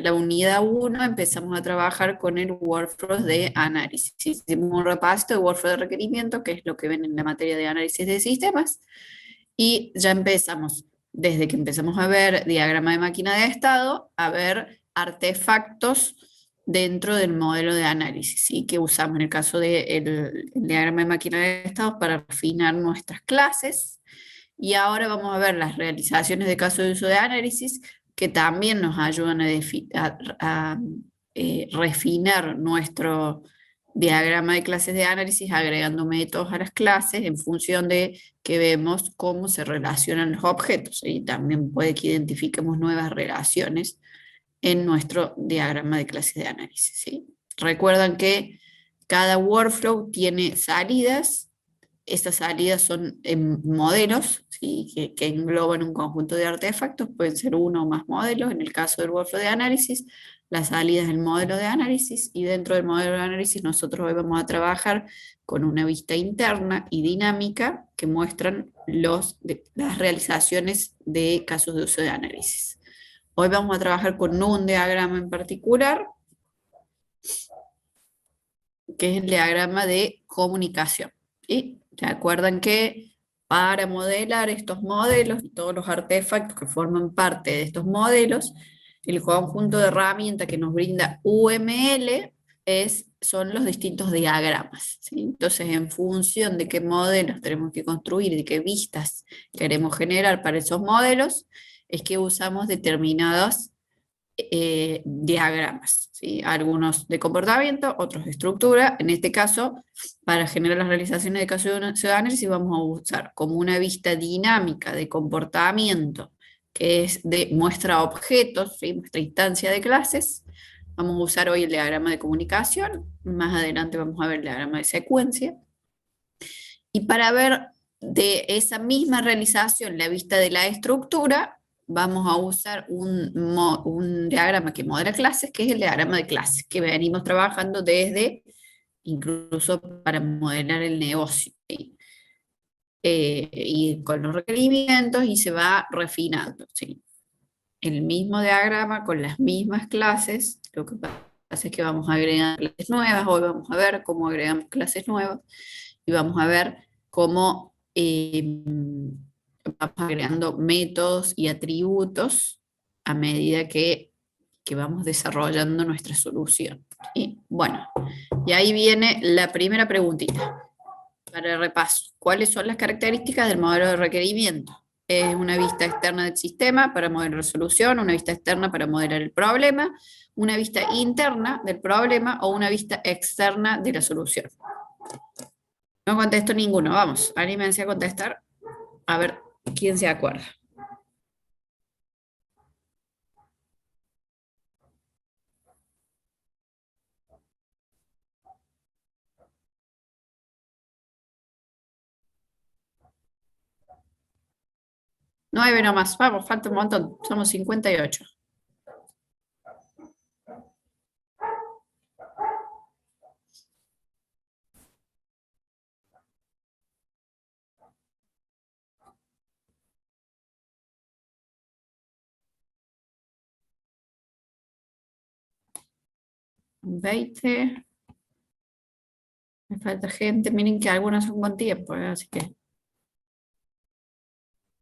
la unidad 1 empezamos a trabajar con el workflow de análisis. Hicimos un repaso de workflow de requerimiento, que es lo que ven en la materia de análisis de sistemas, y ya empezamos, desde que empezamos a ver diagrama de máquina de estado, a ver artefactos dentro del modelo de análisis, ¿sí? Que usamos en el caso del diagrama de máquina de estado para refinar nuestras clases. Y ahora vamos a ver las realizaciones de caso de uso de análisis, que también nos ayudan a refinar nuestro diagrama de clases de análisis, agregando métodos a las clases en función de que vemos cómo se relacionan los objetos. Y también puede que identifiquemos nuevas relaciones en nuestro diagrama de clases de análisis, ¿sí? Recuerdan que cada workflow tiene salidas. Estas salidas son modelos, ¿sí? que engloban un conjunto de artefactos, pueden ser uno o más modelos. En el caso del workflow de análisis, la salida es el modelo de análisis, y dentro del modelo de análisis nosotros hoy vamos a trabajar con una vista interna y dinámica que muestran las realizaciones de casos de uso de análisis. Hoy vamos a trabajar con un diagrama en particular, que es el diagrama de comunicación. ¿Sí? ¿Se acuerdan que para modelar estos modelos y todos los artefactos que forman parte de estos modelos, el conjunto de herramientas que nos brinda UML son los distintos diagramas, ¿sí? Entonces, en función de qué modelos tenemos que construir y de qué vistas queremos generar para esos modelos, es que usamos determinados diagramas, ¿sí? Algunos de comportamiento, otros de estructura. En este caso, para generar las realizaciones de caso de análisis, vamos a usar como una vista dinámica de comportamiento, que es de muestra objetos, ¿sí? Muestra instancia de clases. Vamos a usar hoy el diagrama de comunicación, más adelante vamos a ver el diagrama de secuencia. Y para ver de esa misma realización la vista de la estructura, vamos a usar un diagrama que modela clases, que es el diagrama de clases, que venimos trabajando desde, incluso para modelar el negocio, ¿sí? Y con los requerimientos, y se va refinando, ¿sí? El mismo diagrama con las mismas clases. Lo que pasa es que vamos a agregar clases nuevas. Hoy vamos a ver cómo agregamos clases nuevas, y vamos a ver cómo vamos agregando métodos y atributos a medida que vamos desarrollando nuestra solución. Y bueno, y ahí viene la primera preguntita para el repaso. ¿Cuáles son las características del modelo de requerimiento? Es una vista externa del sistema para modelar la solución, una vista externa para modelar el problema, una vista interna del problema o una vista externa de la solución. No contesto ninguno, vamos, anímense a contestar, a ver quién se acuerda. Nueve nomás, vamos, falta un montón, somos 58. ¿20? Me falta gente, miren que algunos son con tiempo, así que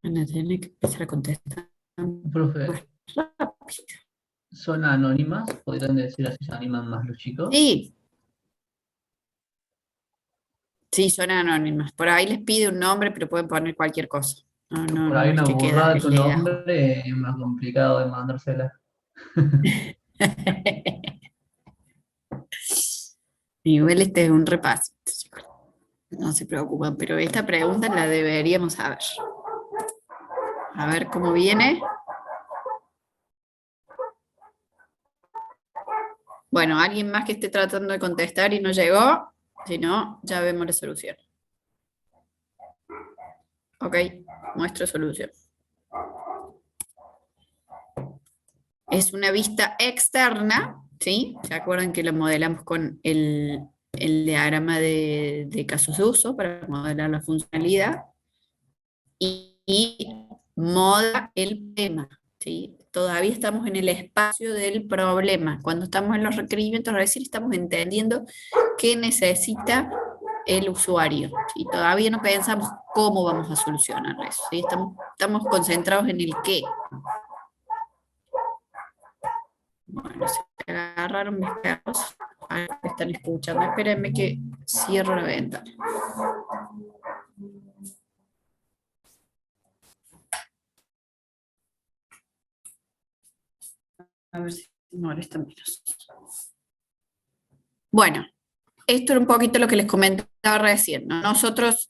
van a tener que empezar a contestar Profe, más rápido. ¿son anónimas? ¿Podrían decir así se animan más los chicos? Sí, sí, son anónimas. Por ahí les pide un nombre, pero pueden poner cualquier cosa. No, no, Por ahí no es una que queda burrada el tu legajo. nombre es más complicado de mandársela. Igual este es un repaso, chicos. No se preocupen, pero esta pregunta la deberíamos saber. A ver cómo viene. Bueno, alguien más que esté tratando de contestar y no llegó. Si no, ya vemos la solución. Ok, muestro solución. Es una vista externa, ¿sí? ¿Se acuerdan que lo modelamos con el diagrama de casos de uso para modelar la funcionalidad? Y moda el tema, ¿sí? todavía estamos en el espacio del problema. Cuando estamos en los requerimientos, recién estamos entendiendo qué necesita el usuario. Y todavía no pensamos cómo vamos a solucionar eso. ¿Sí? Estamos concentrados en el qué. Bueno, se agarraron mis perros. Ahí me están escuchando. Espérenme que cierro la ventana. A ver si molesta menos. Bueno, esto era un poquito lo que les comentaba recién, ¿no? Nosotros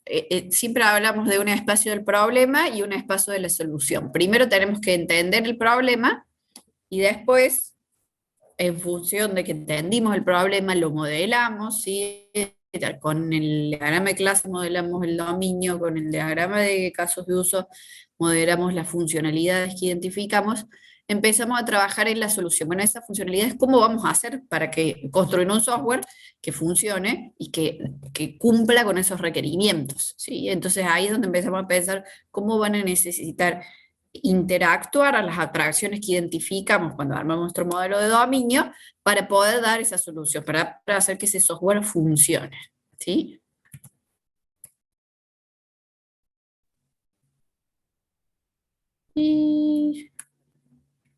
siempre hablamos de un espacio del problema y un espacio de la solución. Primero tenemos que entender el problema y después, en función de que entendimos el problema, lo modelamos, ¿sí? Con el diagrama de clase modelamos el dominio, con el diagrama de casos de uso modelamos las funcionalidades que identificamos, empezamos a trabajar en la solución. Bueno, esas funcionalidades, ¿cómo vamos a hacer para que construir un software que funcione y que cumpla con esos requerimientos? ¿Sí? Entonces ahí es donde empezamos a pensar cómo van a necesitar interactuar a las atracciones que identificamos cuando armamos nuestro modelo de dominio para poder dar esa solución, para hacer que ese software funcione. ¿Sí? Y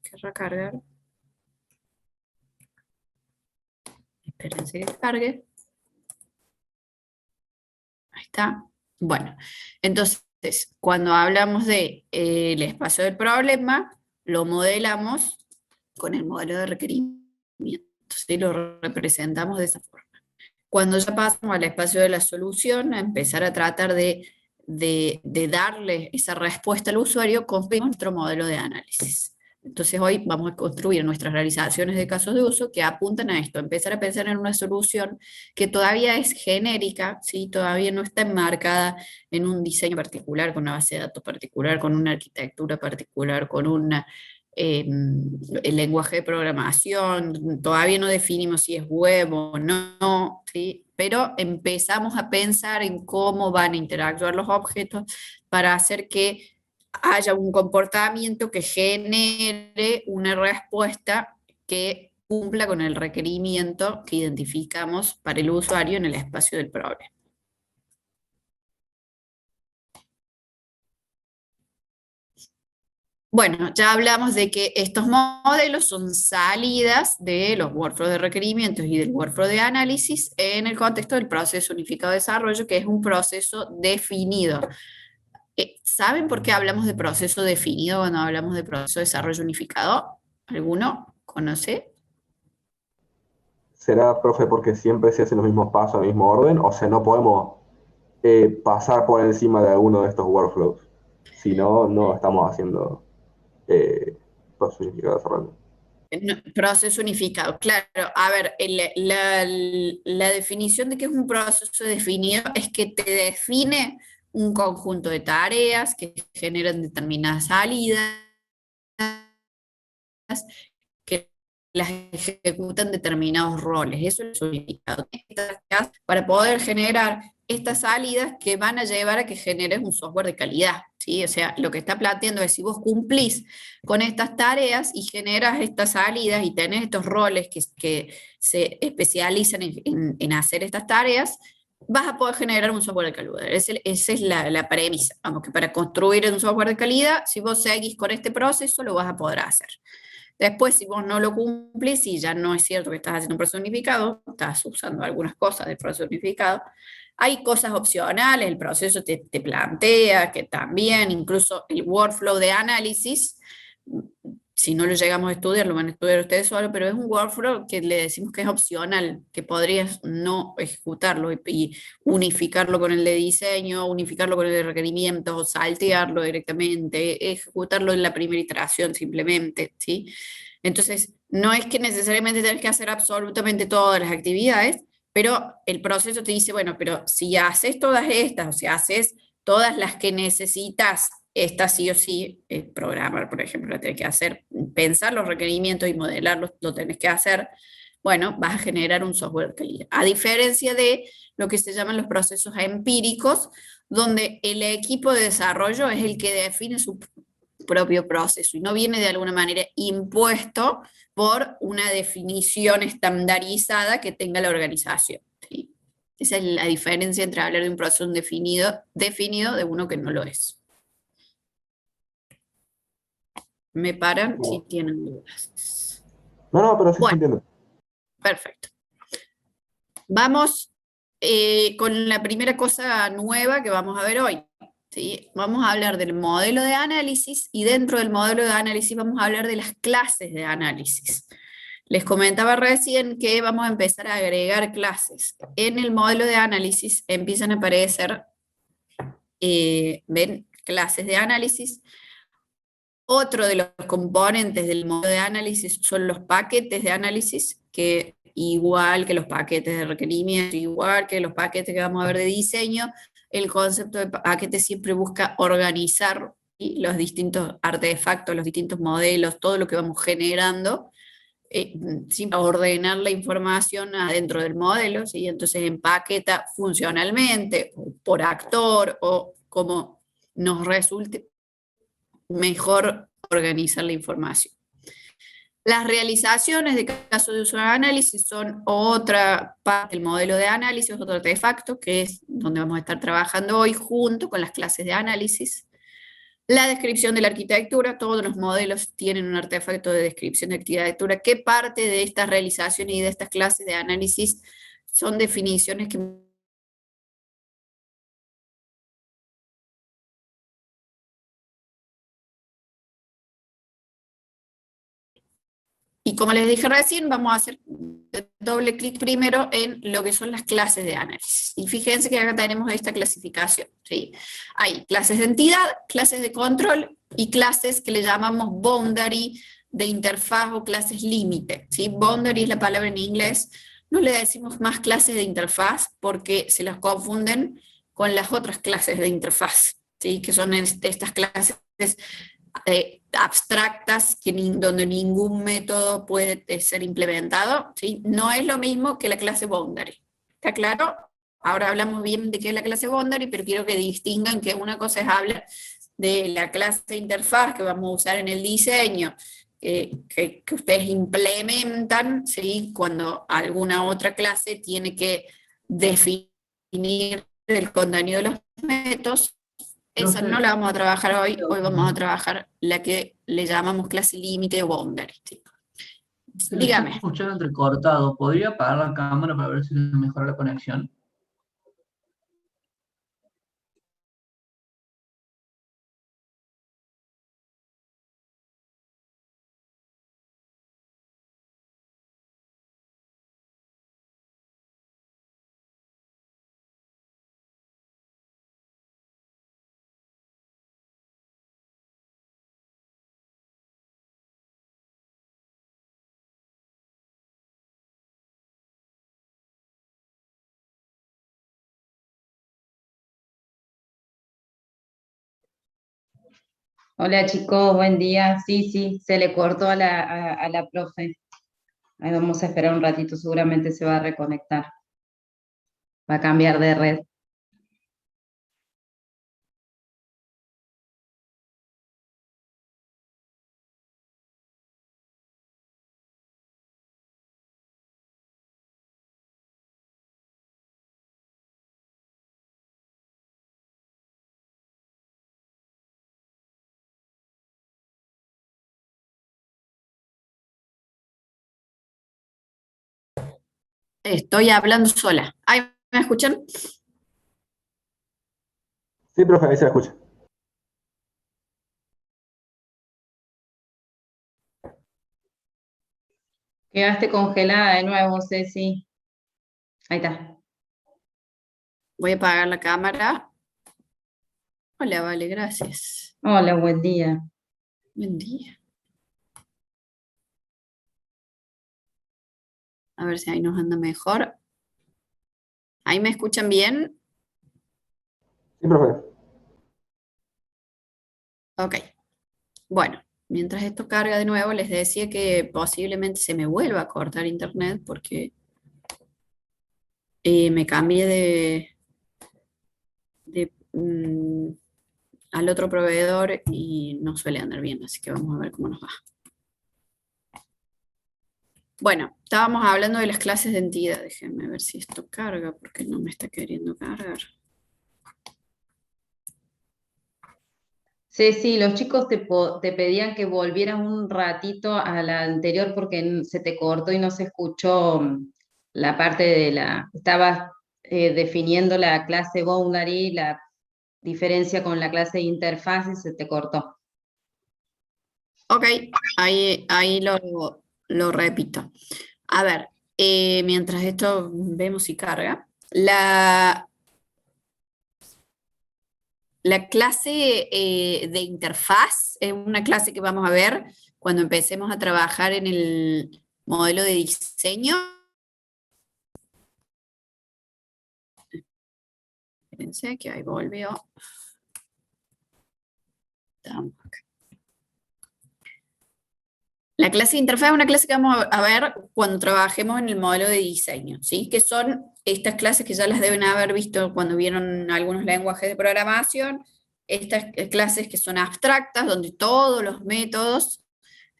querrá cargar. Espérense que cargue. Ahí está. Bueno, entonces, cuando hablamos de el espacio del problema, lo modelamos con el modelo de requerimientos, ¿sí? Lo representamos de esa forma. Cuando ya pasamos al espacio de la solución, a empezar a tratar de darle esa respuesta al usuario, construimos nuestro modelo de análisis. Entonces hoy vamos a construir nuestras realizaciones de casos de uso que apuntan a esto, empezar a pensar en una solución que todavía es genérica, ¿sí? Todavía no está enmarcada en un diseño particular, con una base de datos particular, con una arquitectura particular, con una el lenguaje de programación, todavía no definimos si es web o no, ¿sí? Pero empezamos a pensar en cómo van a interactuar los objetos para hacer que haya un comportamiento que genere una respuesta que cumpla con el requerimiento que identificamos para el usuario en el espacio del problema. Bueno, ya hablamos de que estos modelos son salidas de los workflows de requerimientos y del workflow de análisis en el contexto del proceso unificado de desarrollo, que es un proceso definido. ¿Saben por qué hablamos de proceso definido cuando hablamos de proceso de desarrollo unificado? ¿Alguno conoce? ¿Será, profe, porque siempre se hacen los mismos pasos, el mismo orden? O sea, no podemos pasar por encima de alguno de estos workflows. Si no, no estamos haciendo proceso unificado de desarrollo. No, proceso unificado, claro. A ver, la definición de que es un proceso definido es que te define un conjunto de tareas que generan determinadas salidas, que las ejecutan determinados roles. Eso es unificado. Para poder generar estas salidas que van a llevar a que generes un software de calidad, ¿sí? O sea, lo que está planteando es si vos cumplís con estas tareas y generas estas salidas y tenés estos roles que se especializan en hacer estas tareas, vas a poder generar un software de calidad. Esa es la premisa. Vamos, que para construir un software de calidad, si vos seguís con este proceso, lo vas a poder hacer. Después, si vos no lo cumplís y ya no es cierto que estás haciendo un proceso unificado, estás usando algunas cosas del proceso unificado, hay cosas opcionales, el proceso te plantea que también, incluso el workflow de análisis, si no lo llegamos a estudiar, lo van a estudiar ustedes solo, pero es un workflow que le decimos que es opcional, que podrías no ejecutarlo y unificarlo con el de diseño, unificarlo con el de requerimientos, o saltearlo directamente, ejecutarlo en la primera iteración simplemente, ¿sí? Entonces, no es que necesariamente tenés que hacer absolutamente todas las actividades, pero el proceso te dice, bueno, pero si haces todas estas, o si haces todas las que necesitas, esta sí o sí, programar, por ejemplo, la tenés que hacer, pensar los requerimientos y modelarlos, lo tenés que hacer, bueno, vas a generar un software de calidad. A diferencia de lo que se llaman los procesos empíricos, donde el equipo de desarrollo es el que define propio proceso y no viene de alguna manera impuesto por una definición estandarizada que tenga la organización, ¿sí? Esa es la diferencia entre hablar de un proceso definido de uno que no lo es. Me paran si tienen dudas. No, pero sí se Bueno, entiende. perfecto. Vamos con la primera cosa nueva que vamos a ver hoy, ¿sí? Vamos a hablar del modelo de análisis y dentro del modelo de análisis vamos a hablar de las clases de análisis. Les comentaba recién que vamos a empezar a agregar clases. En el modelo de análisis empiezan a aparecer, ven, clases de análisis. Otro de los componentes del modelo de análisis son los paquetes de análisis, que igual que los paquetes de requerimiento, igual que los paquetes que vamos a ver de diseño, el concepto de paquete siempre busca organizar los distintos artefactos, los distintos modelos, todo lo que vamos generando, ordenar la información adentro del modelo, ¿sí? Entonces empaqueta funcionalmente, por actor, o como nos resulte mejor organizar la información. Las realizaciones de caso de uso de análisis son otra parte del modelo de análisis, otro artefacto, que es donde vamos a estar trabajando hoy junto con las clases de análisis. La descripción de la arquitectura, todos los modelos tienen un artefacto de descripción de arquitectura. ¿Qué parte de estas realizaciones y de estas clases de análisis son definiciones que y como les dije recién, vamos a hacer doble clic primero en lo que son las clases de análisis. Y fíjense que acá tenemos esta clasificación, ¿sí? Hay clases de entidad, clases de control y clases que le llamamos boundary de interfaz o clases límite, ¿sí? Boundary es la palabra en inglés. No le decimos más clases de interfaz porque se las confunden con las otras clases de interfaz, ¿sí? Que son estas clases abstractas donde ningún método puede ser implementado, ¿sí? No es lo mismo que la clase boundary. ¿Está claro? Ahora hablamos bien de qué es la clase boundary, pero quiero que distingan que una cosa es hablar de la clase interfaz que vamos a usar en el diseño, que ustedes implementan, ¿sí? Cuando alguna otra clase tiene que definir el contenido de los métodos. Esa no la vamos a trabajar hoy vamos a trabajar la que le llamamos clase límite o boundary. ¿Sí? Dígame. Estoy escuchando entrecortado. ¿Podría apagar la cámara para ver si mejora la conexión? Hola chicos, buen día. Sí, sí, se le cortó a la profe. Ahí vamos a esperar un ratito, seguramente se va a reconectar. Va a cambiar de red. Estoy hablando sola. ¿Ahí me escuchan? Sí, profe, ahí se la escucha. Quedaste congelada de nuevo, Ceci. Ahí está. Voy a apagar la cámara. Hola, vale, gracias. Hola, buen día. Buen día. A ver si ahí nos anda mejor. ¿Ahí me escuchan bien? Sí, profe. Ok. Bueno, mientras esto carga de nuevo, les decía que posiblemente se me vuelva a cortar internet porque me cambié de al otro proveedor y no suele andar bien, así que vamos a ver cómo nos va. Bueno, estábamos hablando de las clases de entidad. Déjenme ver si esto carga, porque no me está queriendo cargar. Sí, los chicos te pedían que volvieras un ratito a la anterior porque se te cortó y no se escuchó la parte de la... Estabas definiendo la clase boundary, la diferencia con la clase de interfaz y se te cortó. Ok, ahí lo repito. A ver, mientras esto vemos si carga. La clase de interfaz es una clase que vamos a ver cuando empecemos a trabajar en el modelo de diseño. Espérense que ahí volvió. La clase de interfaz es una clase que vamos a ver cuando trabajemos en el modelo de diseño, ¿sí? Que son estas clases que ya las deben haber visto cuando vieron algunos lenguajes de programación, estas clases que son abstractas, donde todos los métodos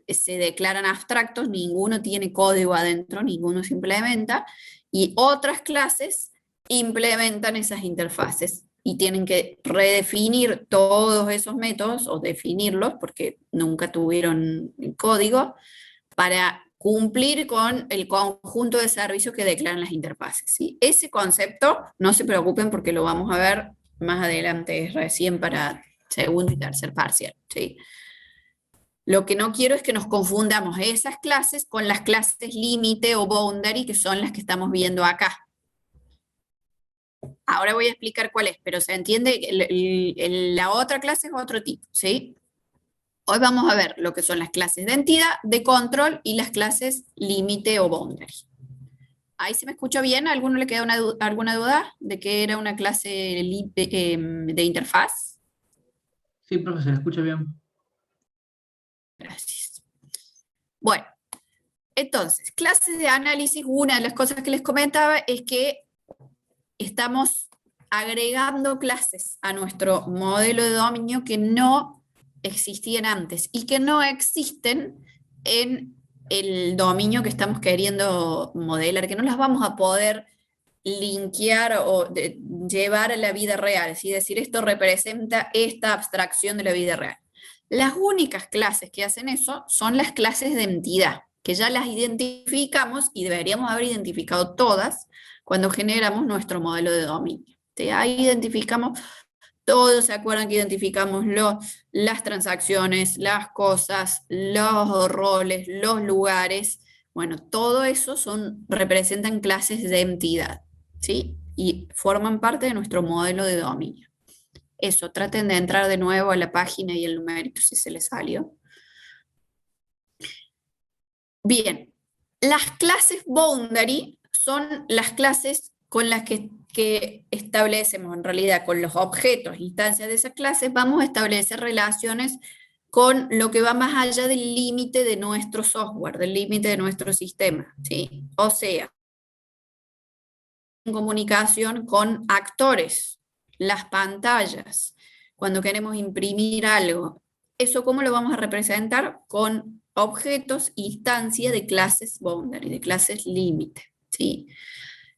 se declaran abstractos, ninguno tiene código adentro, ninguno se implementa, y otras clases implementan esas interfaces y tienen que redefinir todos esos métodos o definirlos porque nunca tuvieron código para cumplir con el conjunto de servicios que declaran las interfaces, ¿sí? Ese concepto, no se preocupen porque lo vamos a ver más adelante, es recién para segundo y tercer parcial, ¿sí? Lo que no quiero es que nos confundamos esas clases con las clases límite o boundary, que son las que estamos viendo acá. Ahora voy a explicar cuál es, pero se entiende que la otra clase es otro tipo, ¿sí? Hoy vamos a ver lo que son las clases de entidad, de control y las clases límite o boundary. ¿Ahí se me escuchó bien? ¿A alguno le queda alguna duda de que era una clase de interfaz? Sí, profesor, escucha bien. Gracias. Bueno, entonces, clases de análisis, una de las cosas que les comentaba es que estamos agregando clases a nuestro modelo de dominio que no existían antes y que no existen en el dominio que estamos queriendo modelar, que no las vamos a poder linkear o llevar a la vida real, es decir, esto representa esta abstracción de la vida real. Las únicas clases que hacen eso son las clases de entidad, que ya las identificamos y deberíamos haber identificado todas cuando generamos nuestro modelo de dominio. Ahí identificamos, todos se acuerdan que identificamos las transacciones, las cosas, los roles, los lugares. Bueno, todo eso representan clases de entidad, ¿sí? Y forman parte de nuestro modelo de dominio. Eso, traten de entrar de nuevo a la página y el numerito si se les salió. Bien, las clases boundary son las clases con las que establecemos, en realidad, con los objetos, instancias de esas clases, vamos a establecer relaciones con lo que va más allá del límite de nuestro software, del límite de nuestro sistema, ¿sí? O sea, en comunicación con actores, las pantallas, cuando queremos imprimir algo. ¿Eso cómo lo vamos a representar? Con objetos, instancias de clases boundary, de clases límite, ¿sí?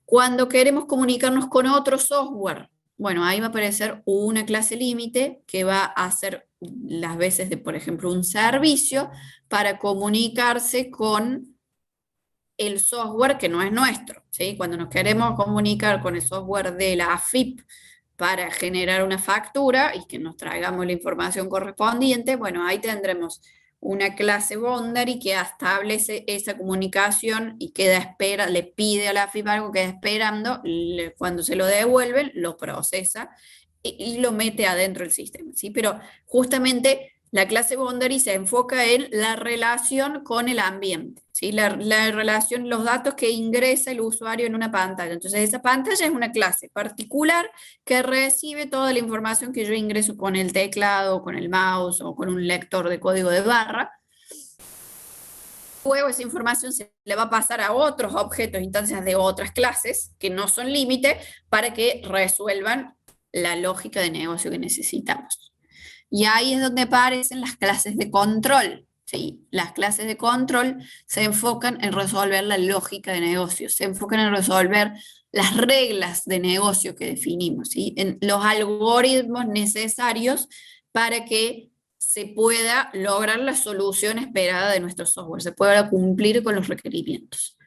Cuando queremos comunicarnos con otro software, bueno, ahí va a aparecer una clase límite que va a hacer las veces de, por ejemplo, un servicio para comunicarse con el software que no es nuestro, ¿sí? Cuando nos queremos comunicar con el software de la AFIP para generar una factura y que nos traigamos la información correspondiente, bueno, ahí tendremos una clase boundary que establece esa comunicación y le pide a la AFIP algo, queda esperando, cuando se lo devuelven, lo procesa y lo mete adentro del sistema, ¿sí? Pero justamente la clase boundary se enfoca en la relación con el ambiente, ¿sí? La relación, los datos que ingresa el usuario en una pantalla. Entonces esa pantalla es una clase particular que recibe toda la información que yo ingreso con el teclado, con el mouse o con un lector de código de barra. Luego esa información se le va a pasar a otros objetos, instancias de otras clases que no son límite para que resuelvan la lógica de negocio que necesitamos. Y ahí es donde aparecen las clases de control. ¿Sí? Las clases de control se enfocan en resolver la lógica de negocios, se enfocan en resolver las reglas de negocio que definimos, ¿sí? En los algoritmos necesarios para que se pueda lograr la solución esperada de nuestro software, se pueda cumplir con los requerimientos.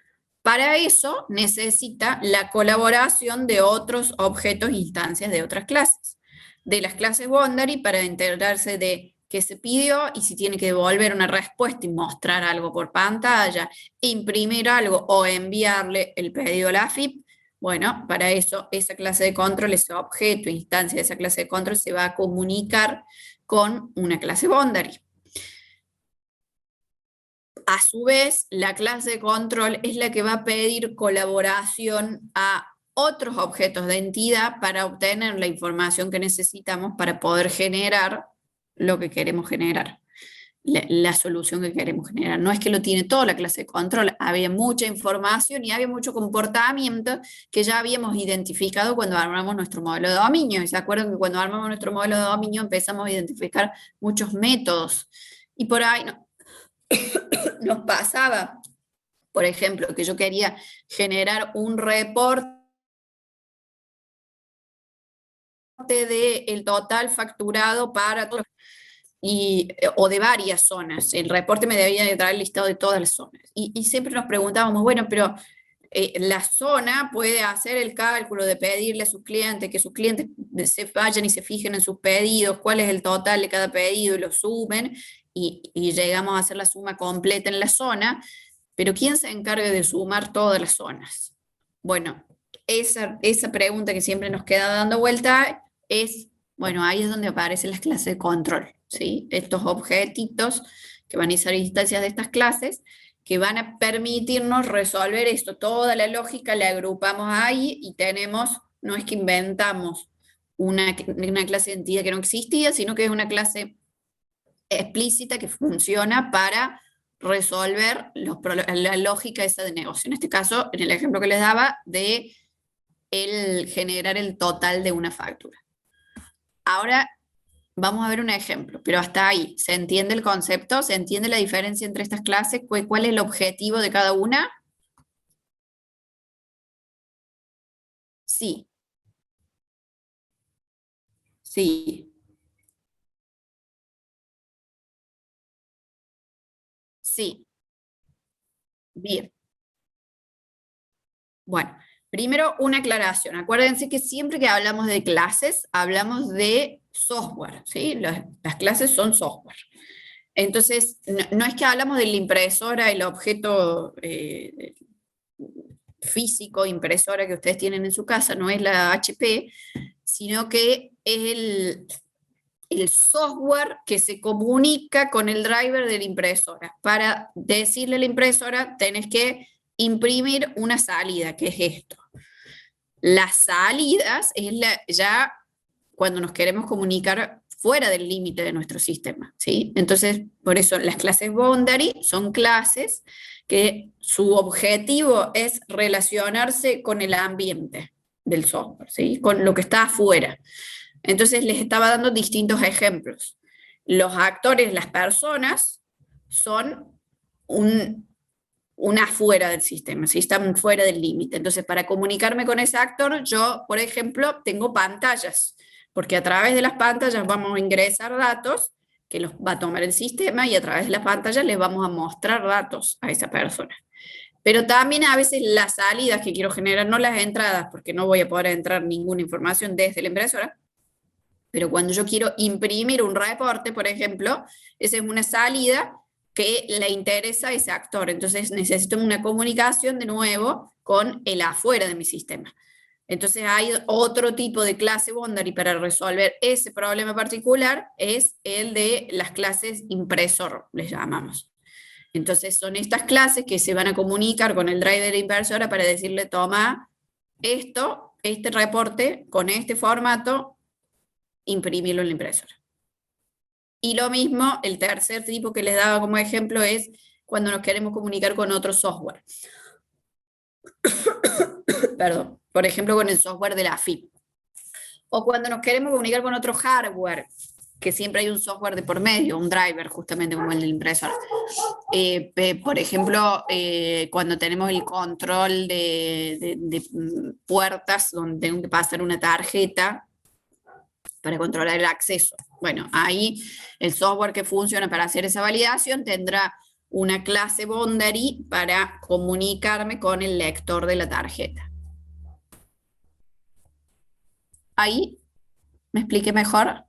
Para eso necesita la colaboración de otros objetos e instancias de otras clases. De las clases boundary para enterarse de qué se pidió y si tiene que devolver una respuesta y mostrar algo por pantalla, imprimir algo o enviarle el pedido a la AFIP. Bueno, para eso esa clase de control, ese objeto, instancia de esa clase de control se va a comunicar con una clase boundary. A su vez, la clase de control es la que va a pedir colaboración a otros objetos de entidad para obtener la información que necesitamos para poder generar lo que queremos generar, la solución que queremos generar. No es que lo tiene toda la clase de control, había mucha información y había mucho comportamiento que ya habíamos identificado cuando armamos nuestro modelo de dominio. ¿Y se acuerdan que cuando armamos nuestro modelo de dominio empezamos a identificar muchos métodos? Y por ahí nos pasaba, por ejemplo, que yo quería generar un reporte del total facturado para todos o de varias zonas. El reporte me debía de traer el listado de todas las zonas. Y siempre nos preguntábamos, bueno, pero la zona puede hacer el cálculo de pedirle a sus clientes, que sus clientes se vayan y se fijen en sus pedidos, cuál es el total de cada pedido y lo sumen, y llegamos a hacer la suma completa en la zona, pero ¿quién se encarga de sumar todas las zonas? Bueno, esa pregunta que siempre nos queda dando vuelta es, bueno, ahí es donde aparecen las clases de control, ¿sí? Estos objetitos que van a ser instancias de estas clases, que van a permitirnos resolver esto. Toda la lógica la agrupamos ahí y tenemos, no es que inventamos una clase de entidad que no existía, sino que es una clase explícita que funciona para resolver la lógica esa de negocio. En este caso, en el ejemplo que les daba, de el generar el total de una factura. Ahora vamos a ver un ejemplo, pero hasta ahí, ¿se entiende el concepto? ¿Se entiende la diferencia entre estas clases? ¿Cuál es el objetivo de cada una? Sí. Sí. Sí. Bien. Bueno, primero una aclaración. Acuérdense que siempre que hablamos de clases, hablamos de software, ¿sí? Las clases son software. Entonces, no es que hablamos de la impresora, el objeto físico, impresora que ustedes tienen en su casa, no es la HP, sino que es el software que se comunica con el driver de la impresora. Para decirle a la impresora, tenés que imprimir una salida, que es esto. Las salidas es ya cuando nos queremos comunicar fuera del límite de nuestro sistema, ¿sí? Entonces, por eso las clases boundary son clases que su objetivo es relacionarse con el ambiente del software, ¿sí? Con lo que está afuera. Entonces les estaba dando distintos ejemplos. Los actores, las personas, son una fuera del sistema, ¿sí? Están fuera del límite. Entonces, para comunicarme con ese actor, yo, por ejemplo, tengo pantallas, porque a través de las pantallas vamos a ingresar datos que los va a tomar el sistema y a través de las pantallas les vamos a mostrar datos a esa persona. Pero también a veces las salidas que quiero generar, no las entradas, porque no voy a poder entrar ninguna información desde la impresora, pero cuando yo quiero imprimir un reporte, por ejemplo, esa es una salida que le interesa a ese actor. Entonces necesito una comunicación de nuevo con el afuera de mi sistema. Entonces hay otro tipo de clase boundary para resolver ese problema particular, es el de las clases impresor, les llamamos. Entonces son estas clases que se van a comunicar con el driver de la impresora para decirle, toma este reporte con este formato, imprimirlo en la impresora. Y lo mismo, el tercer tipo que les daba como ejemplo es cuando nos queremos comunicar con otro software. Perdón, por ejemplo con el software de la AFIP. O cuando nos queremos comunicar con otro hardware, que siempre hay un software de por medio, un driver, justamente como el del impresor. Por ejemplo, cuando tenemos el control de puertas, donde tengo que pasar una tarjeta para controlar el acceso. Bueno, ahí el software que funciona para hacer esa validación tendrá una clase boundary para comunicarme con el lector de la tarjeta. Ahí, ¿me expliqué mejor?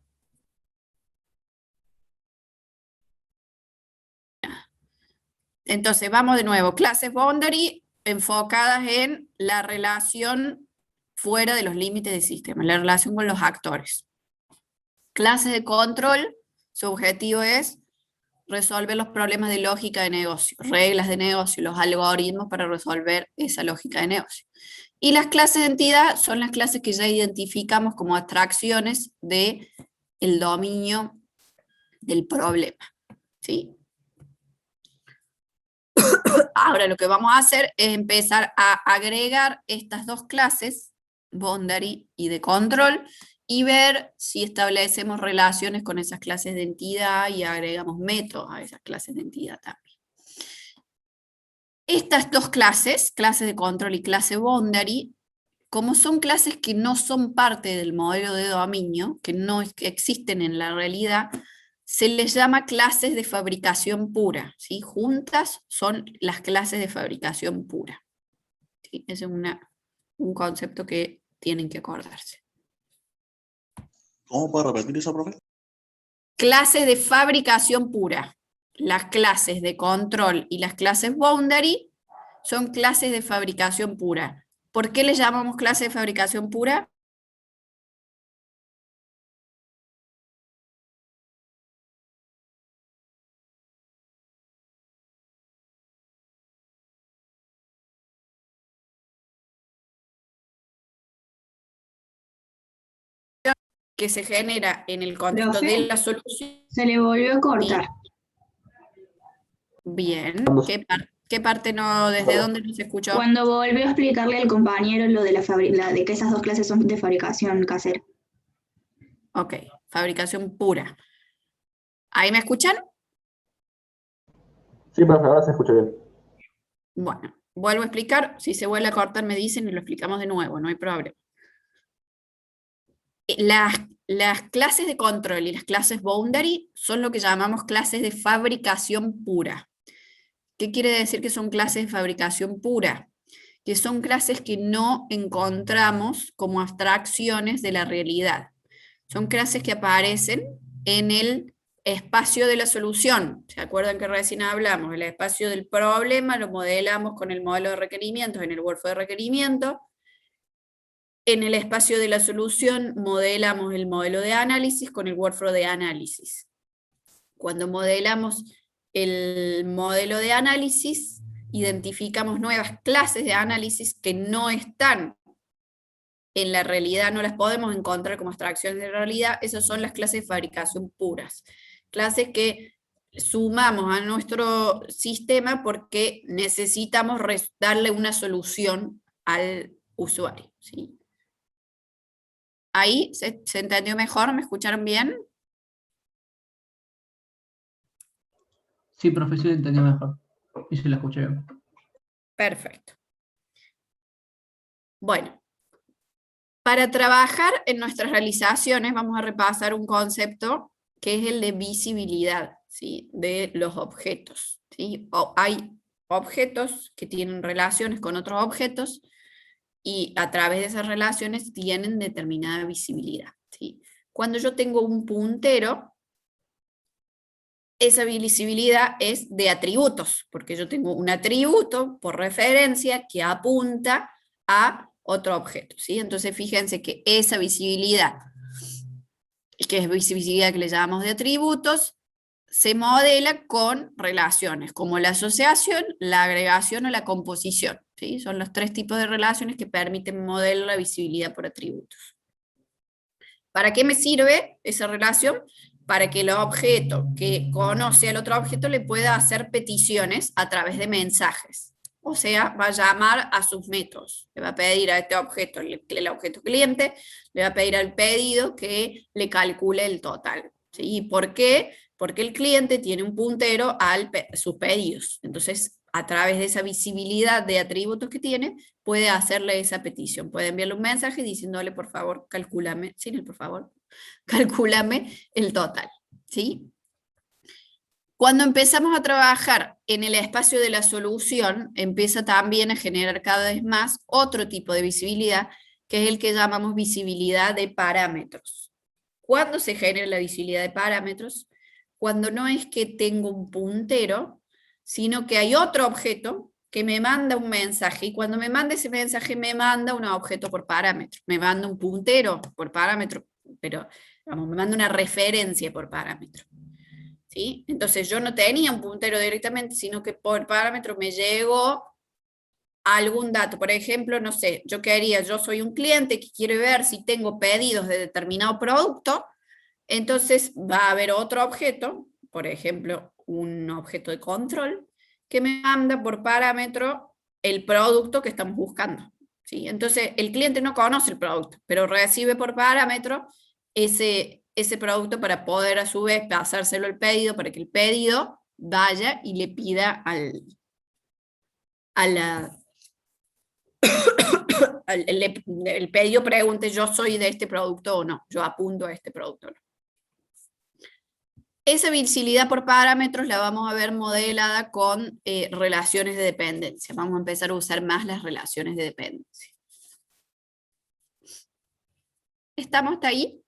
Entonces, vamos de nuevo. Clases boundary enfocadas en la relación fuera de los límites del sistema, la relación con los actores. Clases de control, su objetivo es resolver los problemas de lógica de negocio, reglas de negocio, los algoritmos para resolver esa lógica de negocio. Y las clases de entidad son las clases que ya identificamos como abstracciones del dominio del problema, ¿sí? Ahora lo que vamos a hacer es empezar a agregar estas dos clases, boundary y de control, y ver si establecemos relaciones con esas clases de entidad y agregamos métodos a esas clases de entidad también. Estas dos clases, clase de control y clase boundary, como son clases que no son parte del modelo de dominio, que no existen en la realidad, se les llama clases de fabricación pura, ¿sí? Juntas son las clases de fabricación pura. ¿Sí? Ese es un concepto que tienen que acordarse. ¿Cómo puede repetir eso, profe? Clases de fabricación pura. Las clases de control y las clases boundary son clases de fabricación pura. ¿Por qué les llamamos clases de fabricación pura? Que se genera en el contexto de la solución. Se le volvió a cortar. Bien. ¿Qué parte no, desde dónde no se escuchó? Cuando volvió a explicarle al compañero lo de de que esas dos clases son de fabricación casera. Ok, fabricación pura. ¿Ahí me escuchan? Sí, profe, ahora se escucha bien. Bueno, vuelvo a explicar. Si se vuelve a cortar me dicen y lo explicamos de nuevo, no hay problema. Las clases de control y las clases boundary son lo que llamamos clases de fabricación pura. ¿Qué quiere decir que son clases de fabricación pura? Que son clases que no encontramos como abstracciones de la realidad. Son clases que aparecen en el espacio de la solución. ¿Se acuerdan que recién hablamos? El espacio del problema lo modelamos con el modelo de requerimientos en el workflow de requerimiento. En el espacio de la solución modelamos el modelo de análisis con el workflow de análisis. Cuando modelamos el modelo de análisis, identificamos nuevas clases de análisis que no están en la realidad, no las podemos encontrar como abstracciones de realidad. Esas son las clases de fabricación puras. Clases que sumamos a nuestro sistema porque necesitamos darle una solución al usuario, ¿sí? ¿Ahí se entendió mejor? ¿Me escucharon bien? Sí, profe, sí, entendí mejor. Y se la escuché bien. Perfecto. Bueno, para trabajar en nuestras realizaciones vamos a repasar un concepto que es el de visibilidad, ¿sí? De los objetos, ¿sí? Hay objetos que tienen relaciones con otros objetos y a través de esas relaciones tienen determinada visibilidad, ¿sí? Cuando yo tengo un puntero, esa visibilidad es de atributos, porque yo tengo un atributo por referencia que apunta a otro objeto, ¿sí? Entonces fíjense que esa visibilidad, que es visibilidad que le llamamos de atributos, se modela con relaciones, como la asociación, la agregación o la composición, ¿sí? Son los tres tipos de relaciones que permiten modelar la visibilidad por atributos. ¿Para qué me sirve esa relación? Para que el objeto que conoce al otro objeto le pueda hacer peticiones a través de mensajes. O sea, va a llamar a sus métodos. Le va a pedir a este objeto, el objeto cliente, le va a pedir al pedido que le calcule el total. ¿Sí? ¿Por qué? Porque el cliente tiene un puntero a sus pedidos. Entonces, a través de esa visibilidad de atributos que tiene, puede hacerle esa petición. Puede enviarle un mensaje diciéndole, por favor, calcúlame, sin el por favor, calcúlame el total. ¿Sí? Cuando empezamos a trabajar en el espacio de la solución, empieza también a generar cada vez más otro tipo de visibilidad, que es el que llamamos visibilidad de parámetros. ¿Cuándo se genera la visibilidad de parámetros? Cuando no es que tengo un puntero, sino que hay otro objeto que me manda un mensaje, y cuando me manda ese mensaje me manda un objeto por parámetro, me manda un puntero por parámetro, pero vamos, me manda una referencia por parámetro. ¿Sí? Entonces yo no tenía un puntero directamente, sino que por parámetro me llegó algún dato. Por ejemplo, no sé, yo soy un cliente que quiere ver si tengo pedidos de determinado producto, entonces va a haber otro objeto, por ejemplo, un objeto de control, que me manda por parámetro el producto que estamos buscando. ¿Sí? Entonces el cliente no conoce el producto, pero recibe por parámetro ese producto para poder a su vez pasárselo al pedido, para que el pedido vaya y le pida el pedido pregunte, yo soy de este producto o no, yo apunto a este producto o no. Esa visibilidad por parámetros la vamos a ver modelada con relaciones de dependencia. Vamos a empezar a usar más las relaciones de dependencia. ¿Estamos hasta ahí?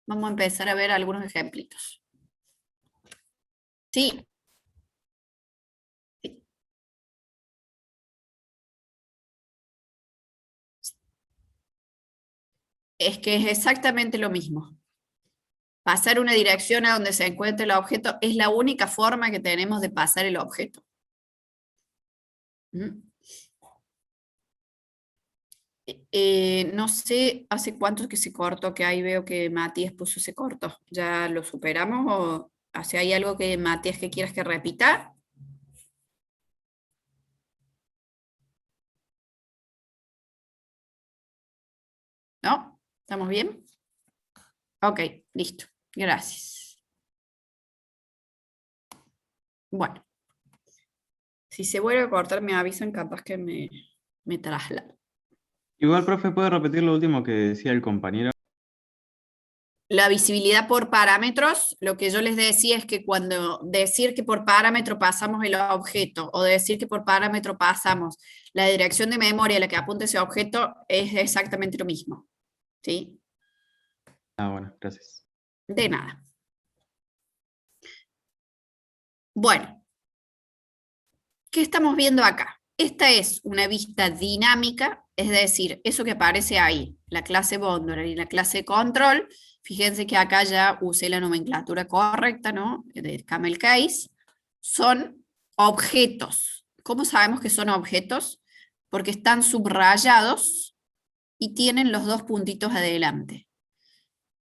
Vamos a empezar a ver algunos ejemplitos. Sí. Sí. Es que es exactamente lo mismo. Pasar una dirección a donde se encuentre el objeto es la única forma que tenemos de pasar el objeto. No sé hace cuánto que se cortó, que ahí veo que Matías puso ese corto. ¿Ya lo superamos o hay algo que Matías que quieras que repita? ¿No? ¿Estamos bien? Ok, listo. Gracias. Bueno. Si se vuelve a cortar me avisan, capaz que me traslado. Igual, profe, ¿puede repetir lo último que decía el compañero? La visibilidad por parámetros, lo que yo les decía es que cuando decir que por parámetro pasamos el objeto o decir que por parámetro pasamos la dirección de memoria a la que apunta ese objeto es exactamente lo mismo. ¿Sí? Ah, bueno, gracias. De nada. Bueno, ¿qué estamos viendo acá? Esta es una vista dinámica, es decir, eso que aparece ahí, la clase Boundary y la clase Control. Fíjense que acá ya usé la nomenclatura correcta, ¿no? De Camel Case. Son objetos. ¿Cómo sabemos que son objetos? Porque están subrayados y tienen los dos puntitos adelante.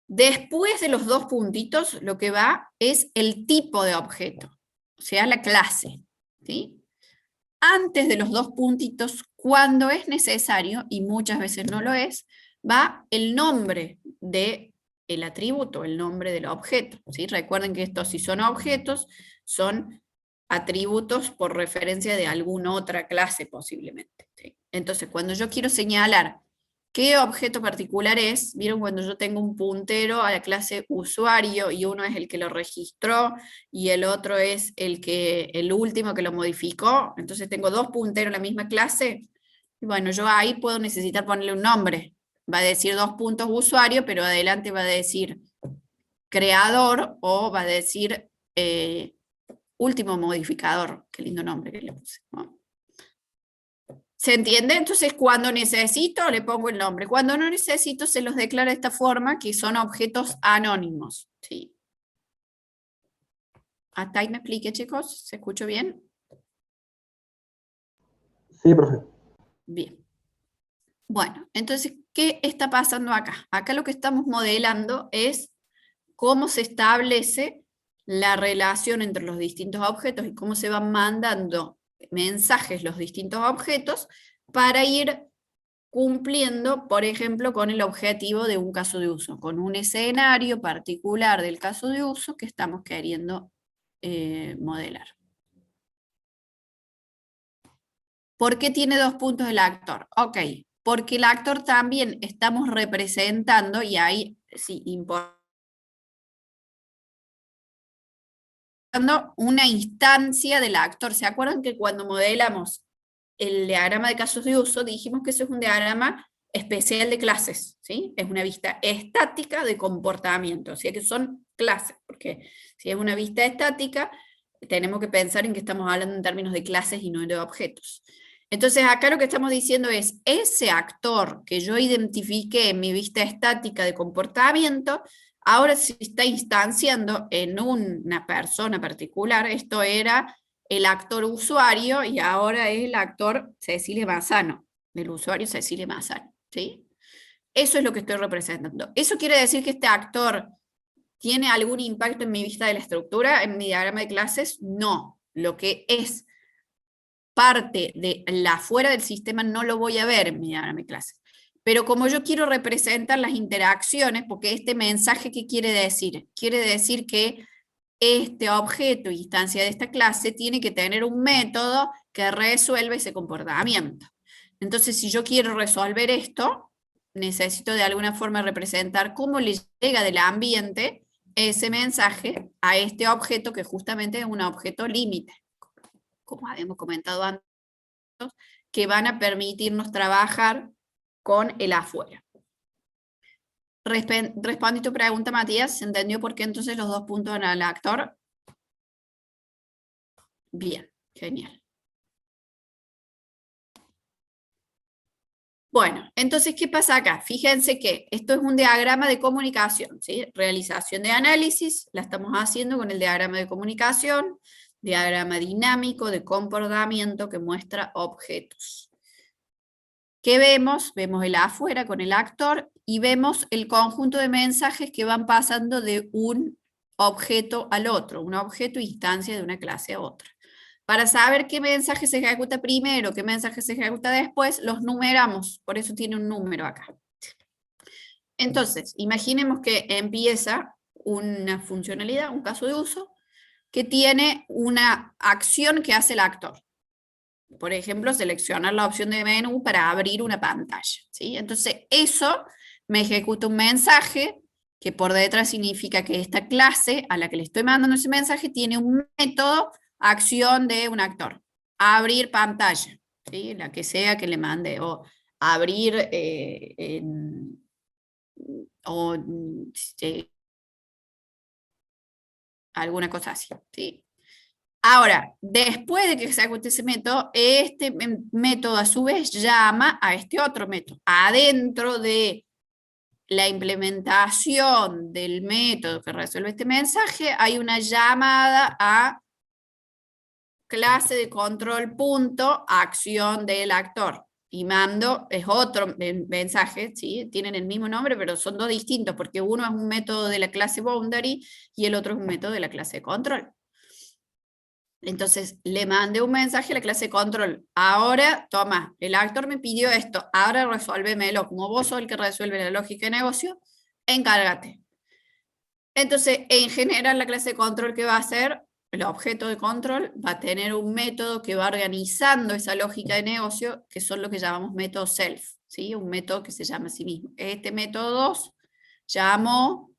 Después de los dos puntitos, lo que va es el tipo de objeto, o sea, la clase. ¿Sí? Antes de los dos puntitos, cuando es necesario, y muchas veces no lo es, va el nombre del atributo, el nombre del objeto. ¿Sí? Recuerden que estos, si son objetos, son atributos por referencia de alguna otra clase posiblemente. ¿Sí? Entonces, cuando yo quiero señalar qué objeto particular es, vieron cuando yo tengo un puntero a la clase usuario y uno es el que lo registró y el otro es el último que lo modificó, entonces tengo dos punteros en la misma clase, y bueno, yo ahí puedo necesitar ponerle un nombre. Va a decir 2 puntos usuario, pero adelante va a decir creador o va a decir último modificador. Qué lindo nombre que le puse, ¿no? ¿Se entiende? Entonces, cuando necesito, le pongo el nombre. Cuando no necesito, se los declara de esta forma, que son objetos anónimos. ¿Sí? ¿Hasta ahí me expliqué, chicos? ¿Se escuchó bien? Sí, profe. Bien. Bueno, entonces, ¿qué está pasando acá? Acá lo que estamos modelando es cómo se establece la relación entre los distintos objetos y cómo se van mandando mensajes los distintos objetos para ir cumpliendo, por ejemplo, con el objetivo de un caso de uso, con un escenario particular del caso de uso que estamos queriendo modelar. ¿Por qué tiene 2 puntos el actor? Ok, porque el actor también estamos representando, y ahí sí, importante, una instancia del actor. ¿Se acuerdan que cuando modelamos el diagrama de casos de uso, dijimos que eso es un diagrama especial de clases, ¿sí? Es una vista estática de comportamiento, o sea que son clases, porque si es una vista estática, tenemos que pensar en que estamos hablando en términos de clases y no de objetos. Entonces acá lo que estamos diciendo es, ese actor que yo identifiqué en mi vista estática de comportamiento, ahora se está instanciando en una persona particular. Esto era el actor usuario y ahora es el actor Cecilia Mazzano, el usuario Cecilia Mazzano, ¿sí? Eso es lo que estoy representando. ¿Eso quiere decir que este actor tiene algún impacto en mi vista de la estructura, en mi diagrama de clases? No. Lo que es parte de la fuera del sistema no lo voy a ver en mi diagrama de clases. Pero como yo quiero representar las interacciones, porque este mensaje, ¿qué quiere decir? Quiere decir que este objeto, instancia de esta clase, tiene que tener un método que resuelva ese comportamiento. Entonces, si yo quiero resolver esto, necesito de alguna forma representar cómo le llega del ambiente ese mensaje a este objeto, que justamente es un objeto límite, como habíamos comentado antes, que van a permitirnos trabajar con el afuera. Respondí tu pregunta, Matías. ¿Se entendió por qué entonces los 2 puntos en el actor? Bien, genial. Bueno, entonces, ¿qué pasa acá? Fíjense que esto es un diagrama de comunicación, ¿sí? Realización de análisis, la estamos haciendo con el diagrama de comunicación, diagrama dinámico de comportamiento que muestra objetos. ¿Qué vemos? Vemos el afuera con el actor y vemos el conjunto de mensajes que van pasando de un objeto al otro, un objeto instancia de una clase a otra. Para saber qué mensaje se ejecuta primero, qué mensaje se ejecuta después, los numeramos, por eso tiene un número acá. Entonces, imaginemos que empieza una funcionalidad, un caso de uso, que tiene una acción que hace el actor. Por ejemplo, seleccionar la opción de menú para abrir una pantalla, ¿sí? Entonces, eso me ejecuta un mensaje que por detrás significa que esta clase a la que le estoy mandando ese mensaje tiene un método, acción de un actor. Abrir pantalla, ¿sí? La que sea que le mande, o abrir alguna cosa así, ¿sí? Ahora, después de que se ejecute ese método, este método a su vez llama a este otro método. Adentro de la implementación del método que resuelve este mensaje, hay una llamada a clase de control punto acción del actor. Y mando es otro mensaje, ¿sí? Tienen el mismo nombre, pero son 2 distintos, porque uno es un método de la clase boundary y el otro es un método de la clase de control. Entonces, le mandé un mensaje a la clase de control. Ahora, toma, el actor me pidió esto, ahora resuélvemelo. Como vos sos el que resuelve la lógica de negocio, encárgate. Entonces, en general, la clase de control, ¿qué va a hacer? El objeto de control va a tener un método que va organizando esa lógica de negocio, que son lo que llamamos método self, ¿sí? Un método que se llama a sí mismo. Este método 2 llamó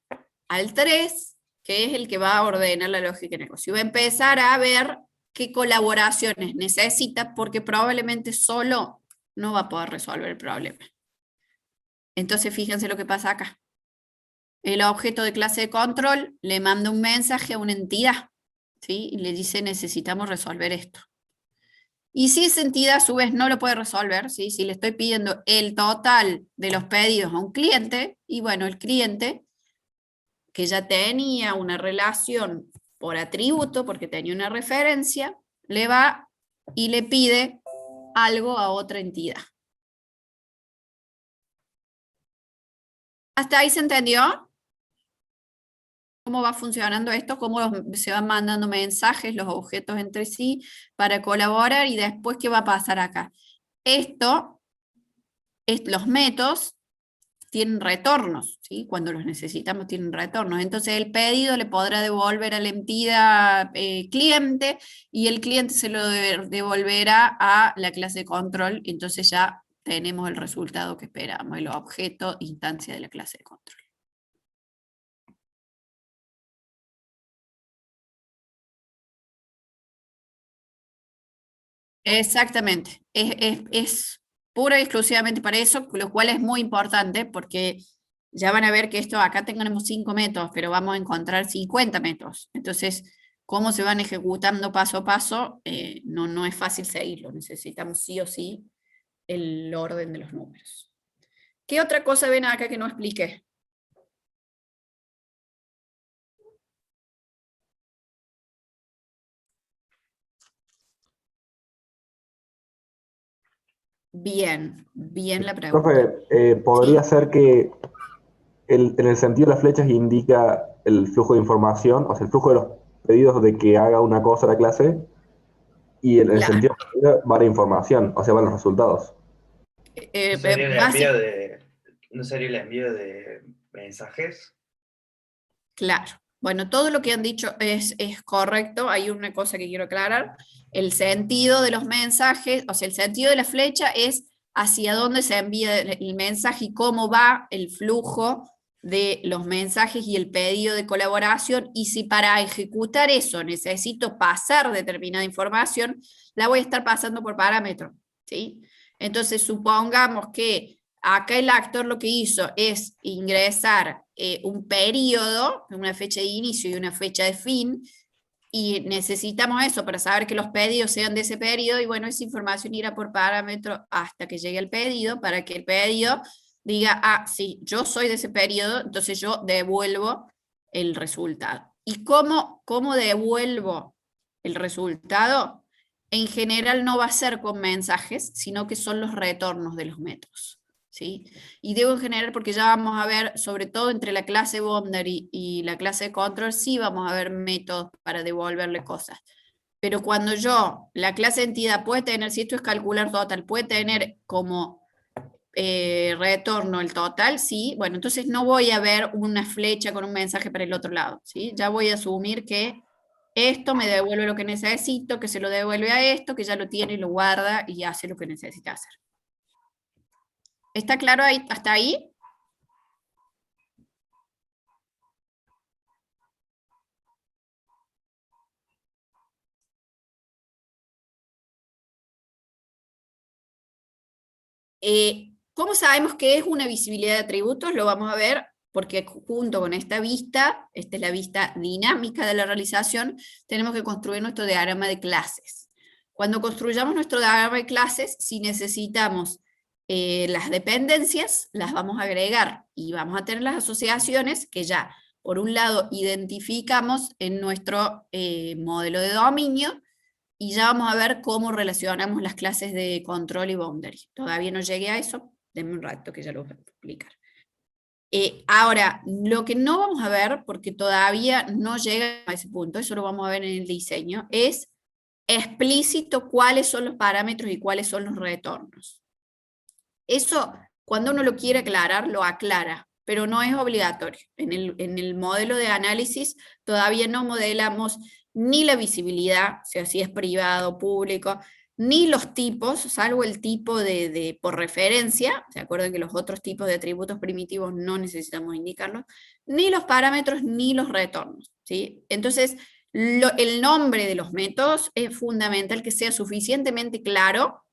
al 3, que es el que va a ordenar la lógica de negocio. Va a empezar a ver qué colaboraciones necesita, porque probablemente solo no va a poder resolver el problema. Entonces, fíjense lo que pasa acá. El objeto de clase de control le manda un mensaje a una entidad, ¿sí? Y le dice, necesitamos resolver esto. Y si esa entidad a su vez no lo puede resolver, ¿sí? Si le estoy pidiendo el total de los pedidos a un cliente, y bueno, el cliente, que ya tenía una relación por atributo, porque tenía una referencia, le va y le pide algo a otra entidad. ¿Hasta ahí se entendió? ¿Cómo va funcionando esto? ¿Cómo se van mandando mensajes los objetos entre sí para colaborar? Y después, ¿qué va a pasar acá? Esto los métodos tienen retornos, ¿sí? Cuando los necesitamos tienen retornos. Entonces el pedido le podrá devolver a la entidad cliente y el cliente se lo devolverá a la clase de control. Entonces ya tenemos el resultado que esperamos, el objeto instancia de la clase de control. Exactamente. Es pura y exclusivamente para eso, lo cual es muy importante porque ya van a ver que esto acá tenemos 5 métodos, pero vamos a encontrar 50 métodos. Entonces, cómo se van ejecutando paso a paso, no es fácil seguirlo. Necesitamos sí o sí el orden de los números. ¿Qué otra cosa ven acá que no expliqué? Bien la pregunta. Profe, podría Sí. ser que en el sentido de las flechas indica el flujo de información, o sea, el flujo de los pedidos de que haga una cosa la clase, y en el Claro. sentido de la va la información, o sea, van los resultados. ¿No sería el envío de, no sería el envío de mensajes? Claro. Bueno, todo lo que han dicho es correcto. Hay una cosa que quiero aclarar. El sentido de los mensajes, o sea, el sentido de la flecha es hacia dónde se envía el mensaje y cómo va el flujo de los mensajes y el pedido de colaboración. Y si para ejecutar eso necesito pasar determinada información, la voy a estar pasando por parámetro, ¿sí? Entonces, supongamos que acá el actor lo que hizo es ingresar un periodo, una fecha de inicio y una fecha de fin, y necesitamos eso para saber que los pedidos sean de ese periodo, y bueno, esa información irá por parámetro hasta que llegue el pedido, para que el pedido diga, ah, sí, yo soy de ese periodo, entonces yo devuelvo el resultado. ¿Y cómo devuelvo el resultado? En general no va a ser con mensajes, sino que son los retornos de los métodos, ¿sí? Y debo en general, porque ya vamos a ver, sobre todo entre la clase boundary y la clase de control, sí vamos a ver métodos para devolverle cosas. Pero cuando la clase entidad puede tener, si esto es calcular total, puede tener como retorno el total, sí, bueno, entonces no voy a ver una flecha con un mensaje para el otro lado, ¿sí? Ya voy a asumir que esto me devuelve lo que necesito, que se lo devuelve a esto, que ya lo tiene y lo guarda y hace lo que necesita hacer. ¿Está claro ahí, hasta ahí? ¿Cómo sabemos qué es una visibilidad de atributos? Lo vamos a ver porque junto con esta vista, esta es la vista dinámica de la realización, tenemos que construir nuestro diagrama de clases. Cuando construyamos nuestro diagrama de clases, si necesitamos las dependencias, las vamos a agregar y vamos a tener las asociaciones que ya, por un lado, identificamos en nuestro modelo de dominio, y ya vamos a ver cómo relacionamos las clases de control y boundary. Todavía no llegué a eso, denme un rato que ya lo voy a explicar. Ahora, lo que no vamos a ver, porque todavía no llega a ese punto, eso lo vamos a ver en el diseño, es explícito cuáles son los parámetros y cuáles son los retornos. Eso, cuando uno lo quiere aclarar, lo aclara, pero no es obligatorio. En el modelo de análisis todavía no modelamos ni la visibilidad, o sea, si es privado o público, ni los tipos, salvo el tipo por referencia, ¿se acuerdan que los otros tipos de atributos primitivos no necesitamos indicarlos? Ni los parámetros ni los retornos, ¿sí? Entonces, el nombre de los métodos es fundamental que sea suficientemente claro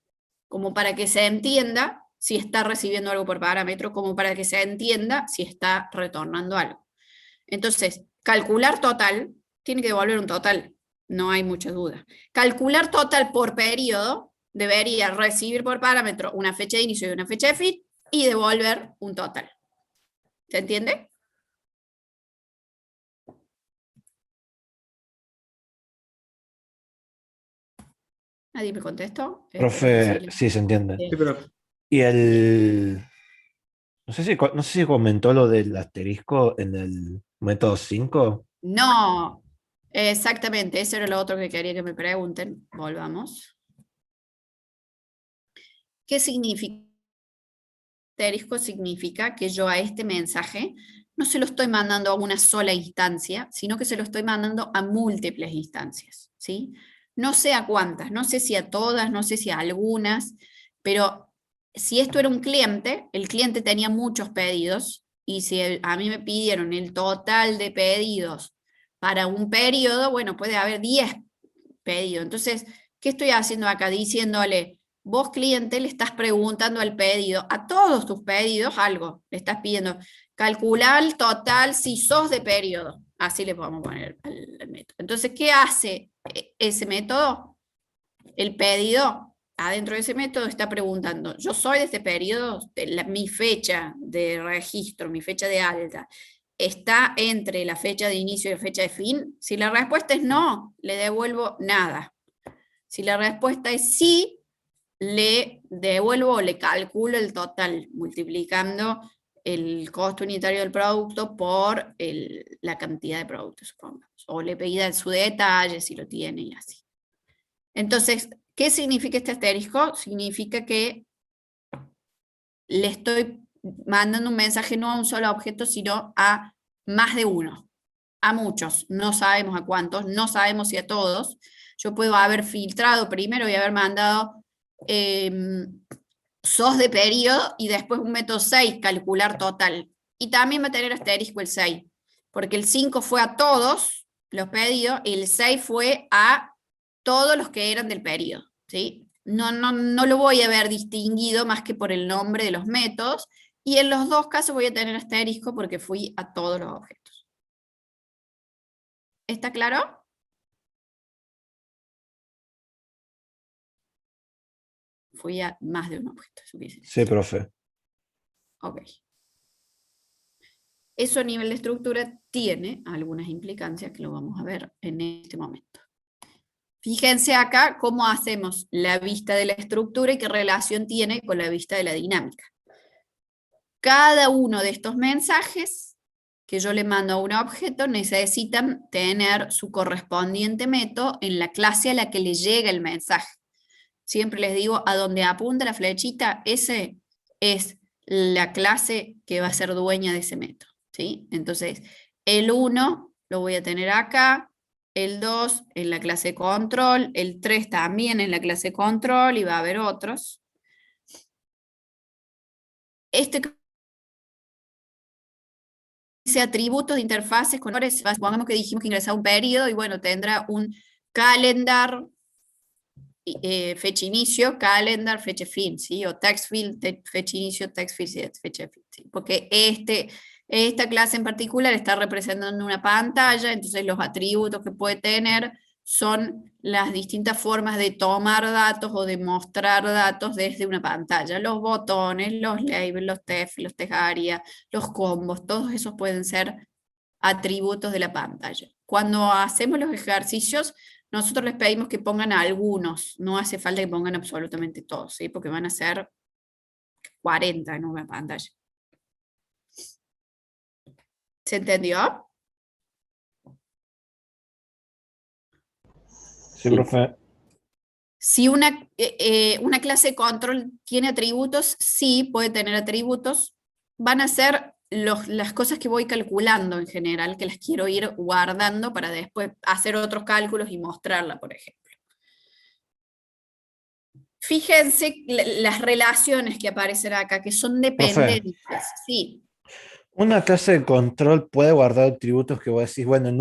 como para que se entienda si está recibiendo algo por parámetro, como para que se entienda si está retornando algo. Entonces, calcular total tiene que devolver un total, no hay mucha duda. Calcular total por periodo debería recibir por parámetro una fecha de inicio y una fecha de fin y devolver un total. ¿Se entiende? ¿Nadie me contestó? Profe, sí, se entiende. Sí, pero Y no sé si comentó lo del asterisco en el método 5. No, exactamente, eso era lo otro que quería que me pregunten. Volvamos. ¿Qué significa asterisco significa que yo a este mensaje no se lo estoy mandando a una sola instancia, sino que se lo estoy mandando a múltiples instancias, ¿sí? No sé a cuántas, no sé si a todas, no sé si a algunas, pero si esto era un cliente, el cliente tenía muchos pedidos, y si a mí me pidieron el total de pedidos para un periodo, bueno, puede haber 10 pedidos. Entonces, ¿qué estoy haciendo acá? Diciéndole, vos cliente le estás preguntando al pedido, a todos tus pedidos algo, le estás pidiendo, calcular el total si sos de periodo. Así le podemos poner al método. Entonces, ¿qué hace ese método? El pedido, adentro de ese método, está preguntando, yo soy de este periodo, mi fecha de registro, mi fecha de alta, ¿está entre la fecha de inicio y la fecha de fin? Si la respuesta es no, le devuelvo nada. Si la respuesta es sí, le devuelvo o le calculo el total, multiplicando el costo unitario del producto por la cantidad de productos, supongamos. O le pedida su detalle, si lo tiene, y así. Entonces, ¿qué significa este asterisco? Significa que le estoy mandando un mensaje no a un solo objeto, sino a más de uno, a muchos. No sabemos a cuántos, no sabemos si a todos. Yo puedo haber filtrado primero y haber mandado sos de periodo, y después un método 6, calcular total. Y también va a tener asterisco el 6, porque el 5 fue a todos los pedidos, y el 6 fue a todos los que eran del periodo, ¿sí? No lo voy a ver distinguido más que por el nombre de los métodos, y en los dos casos voy a tener asterisco porque fui a todos los objetos. ¿Está claro? Fui a más de un objeto. Sí, profe. Ok. Eso a nivel de estructura tiene algunas implicancias que lo vamos a ver en este momento. Fíjense acá cómo hacemos la vista de la estructura y qué relación tiene con la vista de la dinámica. Cada uno de estos mensajes que yo le mando a un objeto necesitan tener su correspondiente método en la clase a la que le llega el mensaje. Siempre les digo, a donde apunta la flechita, ese es la clase que va a ser dueña de ese método, ¿sí? Entonces, el 1 lo voy a tener acá, el 2 en la clase control, el 3 también en la clase control, y va a haber otros. Este dice atributos de interfaces con colores, supongamos que dijimos que ingresaba un periodo, y bueno, tendrá un calendar, fecha inicio, calendar, fecha fin, ¿sí? O text field, fecha inicio, text field, fecha fin, ¿sí? Porque esta clase en particular está representando una pantalla, entonces los atributos que puede tener son las distintas formas de tomar datos o de mostrar datos desde una pantalla. Los botones, los labels, los tef, los tejaria, los combos, todos esos pueden ser atributos de la pantalla. Cuando hacemos los ejercicios, nosotros les pedimos que pongan algunos, no hace falta que pongan absolutamente todos, ¿sí? Porque van a ser 40 en una pantalla. ¿Se entendió? Sí, profe. Si una clase de control tiene atributos, sí, puede tener atributos. Van a ser las cosas que voy calculando en general, que las quiero ir guardando para después hacer otros cálculos y mostrarla, por ejemplo. Fíjense las relaciones que aparecen acá, que son dependientes. Sí. Una clase de control puede guardar atributos que vos decís, bueno,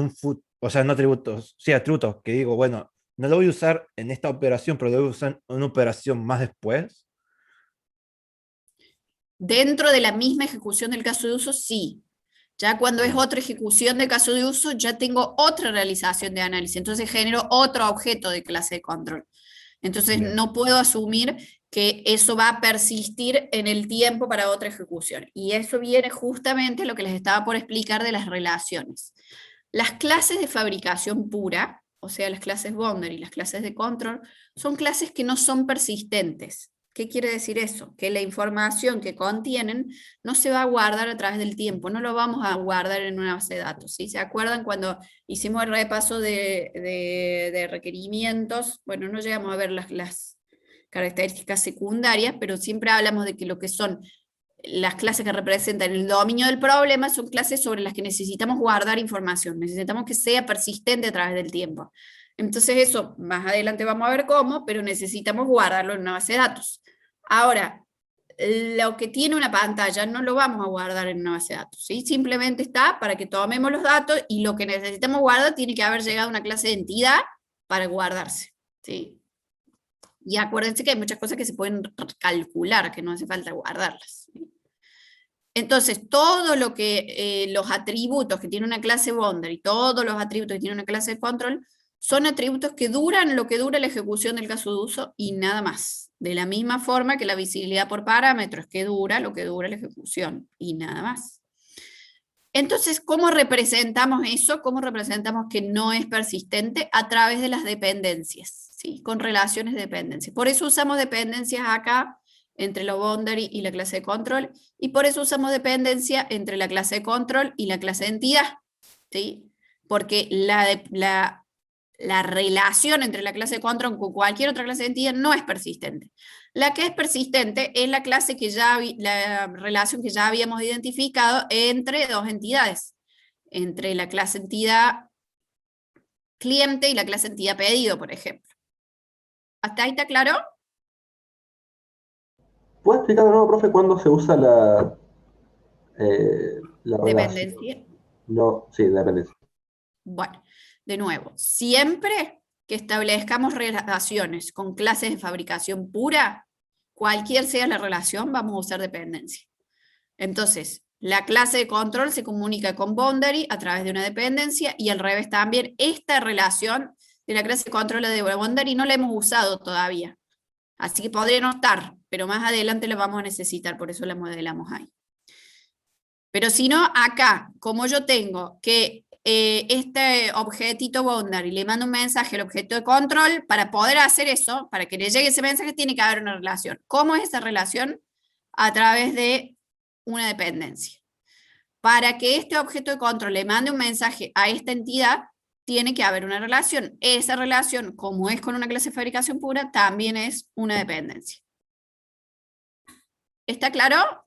o sea, no atributos, sí, atributos, que digo, bueno, no lo voy a usar en esta operación, pero lo voy a usar en una operación más después. Dentro de la misma ejecución del caso de uso, sí. Ya cuando es otra ejecución de caso de uso, ya tengo otra realización de análisis. Entonces genero otro objeto de clase de control. Entonces no puedo asumir que eso va a persistir en el tiempo para otra ejecución. Y eso viene justamente a lo que les estaba por explicar de las relaciones. Las clases de fabricación pura, o sea, las clases boundary y las clases de control, son clases que no son persistentes. ¿Qué quiere decir eso? Que la información que contienen no se va a guardar a través del tiempo, no lo vamos a guardar en una base de datos, ¿sí? ¿Se acuerdan cuando hicimos el repaso de requerimientos? Bueno, no llegamos a ver las características secundarias, pero siempre hablamos de que lo que son las clases que representan el dominio del problema son clases sobre las que necesitamos guardar información, necesitamos que sea persistente a través del tiempo. Entonces eso, más adelante vamos a ver cómo, pero necesitamos guardarlo en una base de datos. Ahora, lo que tiene una pantalla no lo vamos a guardar en una base de datos, ¿sí? Simplemente está para que tomemos los datos y lo que necesitamos guardar tiene que haber llegado a una clase de entidad para guardarse, ¿sí? Y acuérdense que hay muchas cosas que se pueden calcular, que no hace falta guardarlas, ¿sí? Entonces, todo lo que los atributos que tiene una clase boundary, todos los atributos que tiene una clase de control, son atributos que duran lo que dura la ejecución del caso de uso y nada más. De la misma forma que la visibilidad por parámetros, que dura lo que dura la ejecución y nada más. Entonces, ¿cómo representamos eso? ¿Cómo representamos que no es persistente? A través de las dependencias, ¿sí? Con relaciones de dependencia. Por eso usamos dependencias acá, entre la boundary y la clase de control, y por eso usamos dependencia entre la clase de control y la clase de entidad, ¿sí? Porque la relación entre la clase de control con cualquier otra clase de entidad no es persistente. La que es persistente es la clase que la relación que ya habíamos identificado entre dos entidades, entre la clase entidad cliente y la clase entidad pedido, por ejemplo. ¿Hasta ahí está claro? ¿Puede explicar de nuevo, profe, cuándo se usa la relación? Dependencia. No, sí, dependencia. Bueno, de nuevo, siempre que establezcamos relaciones con clases de fabricación pura, cualquier sea la relación, vamos a usar dependencia. Entonces, la clase de control se comunica con boundary a través de una dependencia y al revés también. Esta relación de la clase de control de boundary no la hemos usado todavía. Así que podría no estar, pero más adelante la vamos a necesitar, por eso la modelamos ahí. Pero si no, acá, como yo tengo que este objetito boundary le mando un mensaje al objeto de control, para poder hacer eso, para que le llegue ese mensaje, tiene que haber una relación. ¿Cómo es esa relación? A través de una dependencia. Para que este objeto de control le mande un mensaje a esta entidad, tiene que haber una relación. Esa relación, como es con una clase de fabricación pura, también es una dependencia. ¿Está claro?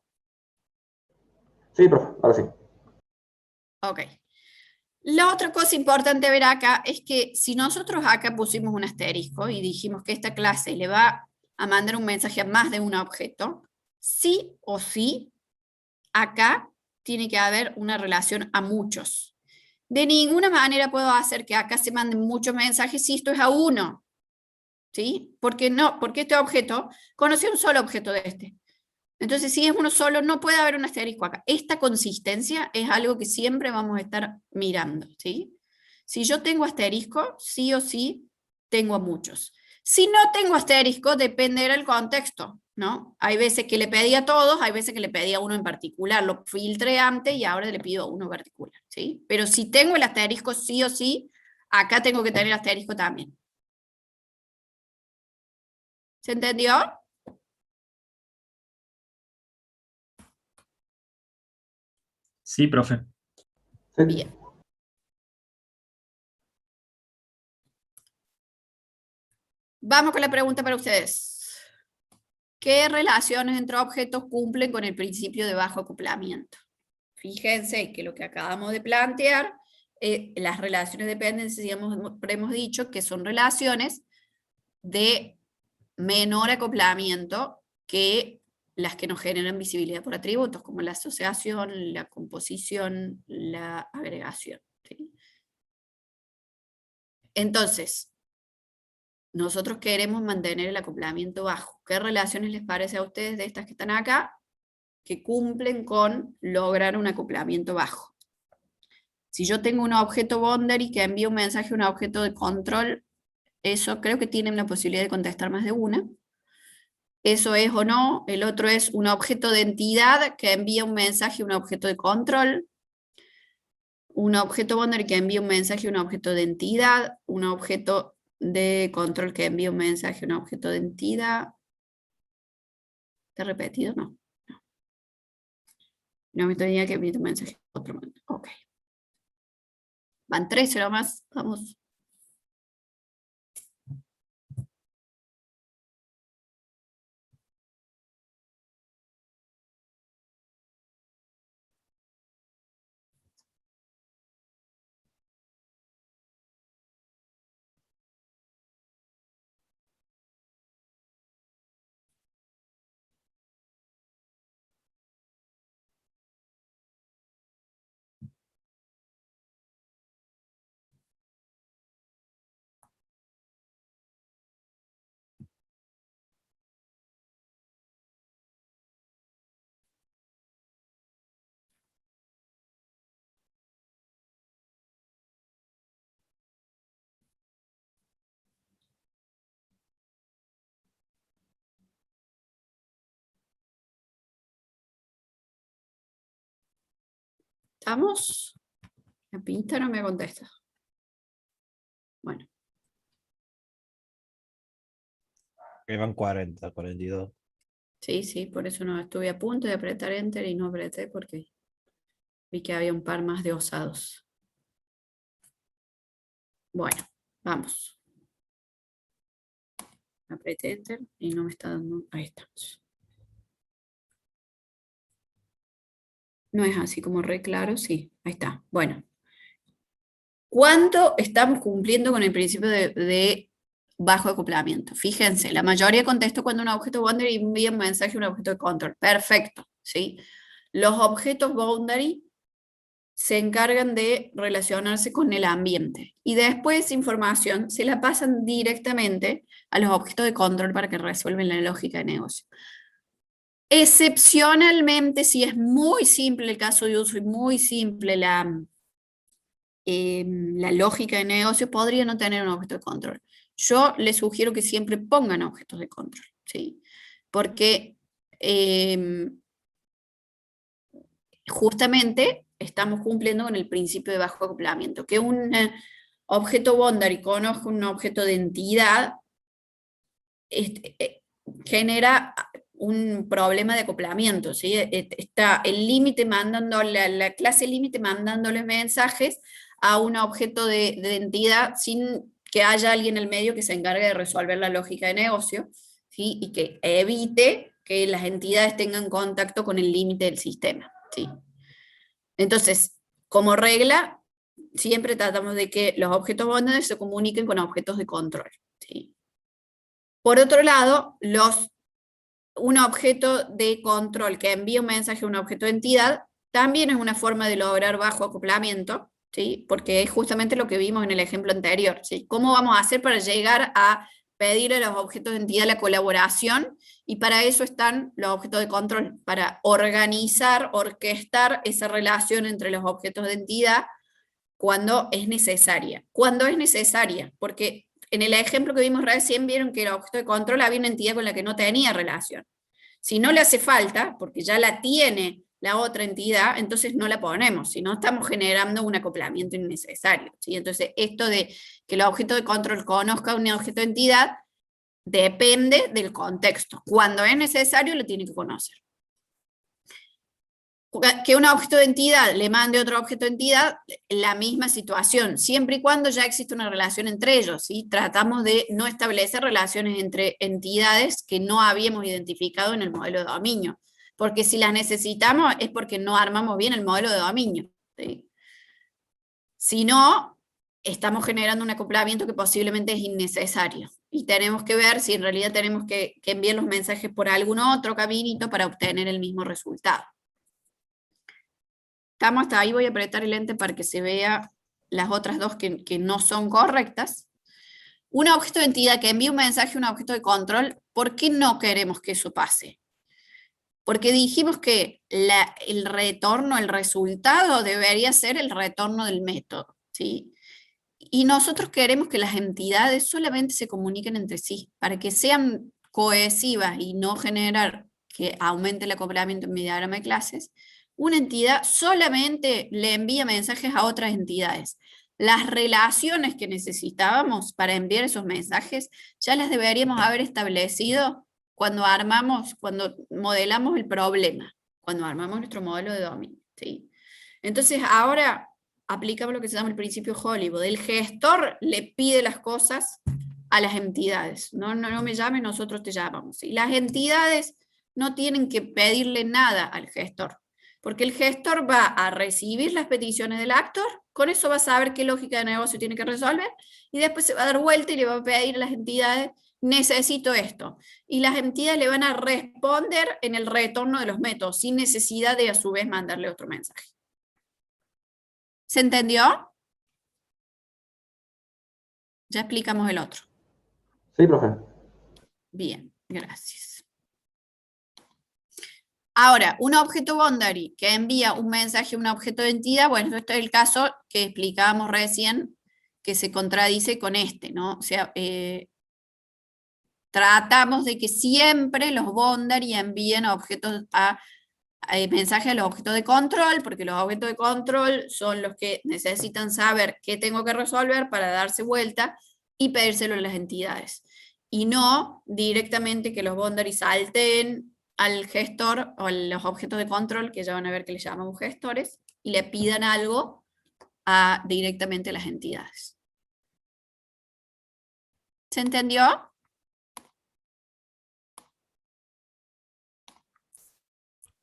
Sí, profe, ahora sí. Ok. La otra cosa importante a ver acá es que si nosotros acá pusimos un asterisco y dijimos que esta clase le va a mandar un mensaje a más de un objeto, sí o sí, acá tiene que haber una relación a muchos. De ninguna manera puedo hacer que acá se manden muchos mensajes si esto es a uno, ¿sí? Porque no, porque este objeto conoce un solo objeto de este. Entonces, si es uno solo, no puede haber un asterisco acá. Esta consistencia es algo que siempre vamos a estar mirando, ¿sí? Si yo tengo asterisco, sí o sí tengo a muchos. Si no tengo asterisco, dependerá del contexto, ¿no? Hay veces que le pedí a todos, hay veces que le pedí a uno en particular, lo filtré antes y ahora le pido a uno en particular, ¿sí? Pero si tengo el asterisco sí o sí, acá tengo que tener asterisco también. ¿Se entendió? Sí, profe. Sí. Bien. Vamos con la pregunta para ustedes. ¿Qué relaciones entre objetos cumplen con el principio de bajo acoplamiento? Fíjense que lo que acabamos de plantear, las relaciones de dependencia, hemos dicho que son relaciones de menor acoplamiento que las que nos generan visibilidad por atributos, como la asociación, la composición, la agregación, ¿sí? Entonces, nosotros queremos mantener el acoplamiento bajo. ¿Qué relaciones les parece a ustedes de estas que están acá que cumplen con lograr un acoplamiento bajo? Si yo tengo un objeto boundary que envía un mensaje a un objeto de control, eso creo que tiene una posibilidad de contestar más de una. Eso es o no. El otro es un objeto de entidad que envía un mensaje a un objeto de control. Un objeto boundary que envía un mensaje a un objeto de entidad. Un objeto de control que envía un mensaje a un objeto de entidad. ¿Está repetido? No. No me tenía que enviar un mensaje a otro. Ok. Van 13 nomás. Vamos. ¿Estamos? La pinta no me contesta. Bueno. Que van 40, 42. Sí, por eso no estuve a punto de apretar Enter y no apreté porque vi que había un par más de osados. Bueno, vamos. Apreté Enter y no me está dando. Ahí estamos. No es así como re claro, sí, ahí está. Bueno. ¿Cuánto estamos cumpliendo con el principio de bajo acoplamiento? Fíjense, la mayoría contestó cuando un objeto boundary envía un mensaje a un objeto de control. Perfecto, ¿sí? Los objetos boundary se encargan de relacionarse con el ambiente y después esa información se la pasan directamente a los objetos de control para que resuelvan la lógica de negocio. Excepcionalmente, si es muy simple el caso de uso y muy simple la lógica de negocio, podría no tener un objeto de control. Yo les sugiero que siempre pongan objetos de control, ¿sí? Porque justamente estamos cumpliendo con el principio de bajo acoplamiento. Que un objeto boundary conozca un objeto de entidad genera un problema de acoplamiento, ¿sí? Está el límite mandándole, la clase límite mandándole mensajes a un objeto de entidad sin que haya alguien en el medio que se encargue de resolver la lógica de negocio, ¿sí? Y que evite que las entidades tengan contacto con el límite del sistema, ¿sí? Entonces, como regla, siempre tratamos de que los objetos boundary se comuniquen con objetos de control, ¿sí? Por otro lado, un objeto de control que envía un mensaje a un objeto de entidad también es una forma de lograr bajo acoplamiento, ¿sí? Porque es justamente lo que vimos en el ejemplo anterior, ¿sí? ¿Cómo vamos a hacer para llegar a pedir a los objetos de entidad la colaboración? Y para eso están los objetos de control, para organizar, orquestar esa relación entre los objetos de entidad cuando es necesaria. Cuando es necesaria, porque en el ejemplo que vimos recién vieron que el objeto de control había una entidad con la que no tenía relación. Si no le hace falta, porque ya la tiene la otra entidad, entonces no la ponemos, si no estamos generando un acoplamiento innecesario, ¿sí? Entonces esto de que el objeto de control conozca un objeto de entidad depende del contexto. Cuando es necesario lo tiene que conocer. Que un objeto de entidad le mande otro objeto de entidad, la misma situación, siempre y cuando ya existe una relación entre ellos, ¿sí? Tratamos de no establecer relaciones entre entidades que no habíamos identificado en el modelo de dominio, porque si las necesitamos es porque no armamos bien el modelo de dominio, ¿sí? Si no, estamos generando un acoplamiento que posiblemente es innecesario, y tenemos que ver si en realidad tenemos que enviar los mensajes por algún otro caminito para obtener el mismo resultado. Estamos hasta ahí, voy a apretar el enter para que se vea las otras dos que no son correctas. Un objeto de entidad que envía un mensaje a un objeto de control, ¿por qué no queremos que eso pase? Porque dijimos que el retorno, el resultado debería ser el retorno del método, ¿sí? Y nosotros queremos que las entidades solamente se comuniquen entre sí, para que sean cohesivas y no generar que aumente el acoplamiento en mi diagrama de clases. Una entidad solamente le envía mensajes a otras entidades. Las relaciones que necesitábamos para enviar esos mensajes ya las deberíamos haber establecido cuando modelamos el problema, cuando armamos nuestro modelo de dominio, ¿sí? Entonces ahora aplicamos lo que se llama el principio Hollywood. El gestor le pide las cosas a las entidades. No me llames, nosotros te llamamos. Y las entidades no tienen que pedirle nada al gestor, porque el gestor va a recibir las peticiones del actor, con eso va a saber qué lógica de negocio tiene que resolver, y después se va a dar vuelta y le va a pedir a las entidades, necesito esto. Y las entidades le van a responder en el retorno de los métodos, sin necesidad de a su vez mandarle otro mensaje. ¿Se entendió? Ya explicamos el otro. Sí, profe. Bien, gracias. Ahora, un objeto boundary que envía un mensaje a un objeto de entidad, bueno, este es el caso que explicábamos recién, que se contradice con este, ¿no? O sea, tratamos de que siempre los boundary envíen objetos a mensaje a los objetos de control, porque los objetos de control son los que necesitan saber qué tengo que resolver para darse vuelta y pedírselo a las entidades. Y no directamente que los boundary salten al gestor o a los objetos de control, que ya van a ver que les llamamos gestores, y le pidan algo directamente a las entidades. ¿Se entendió?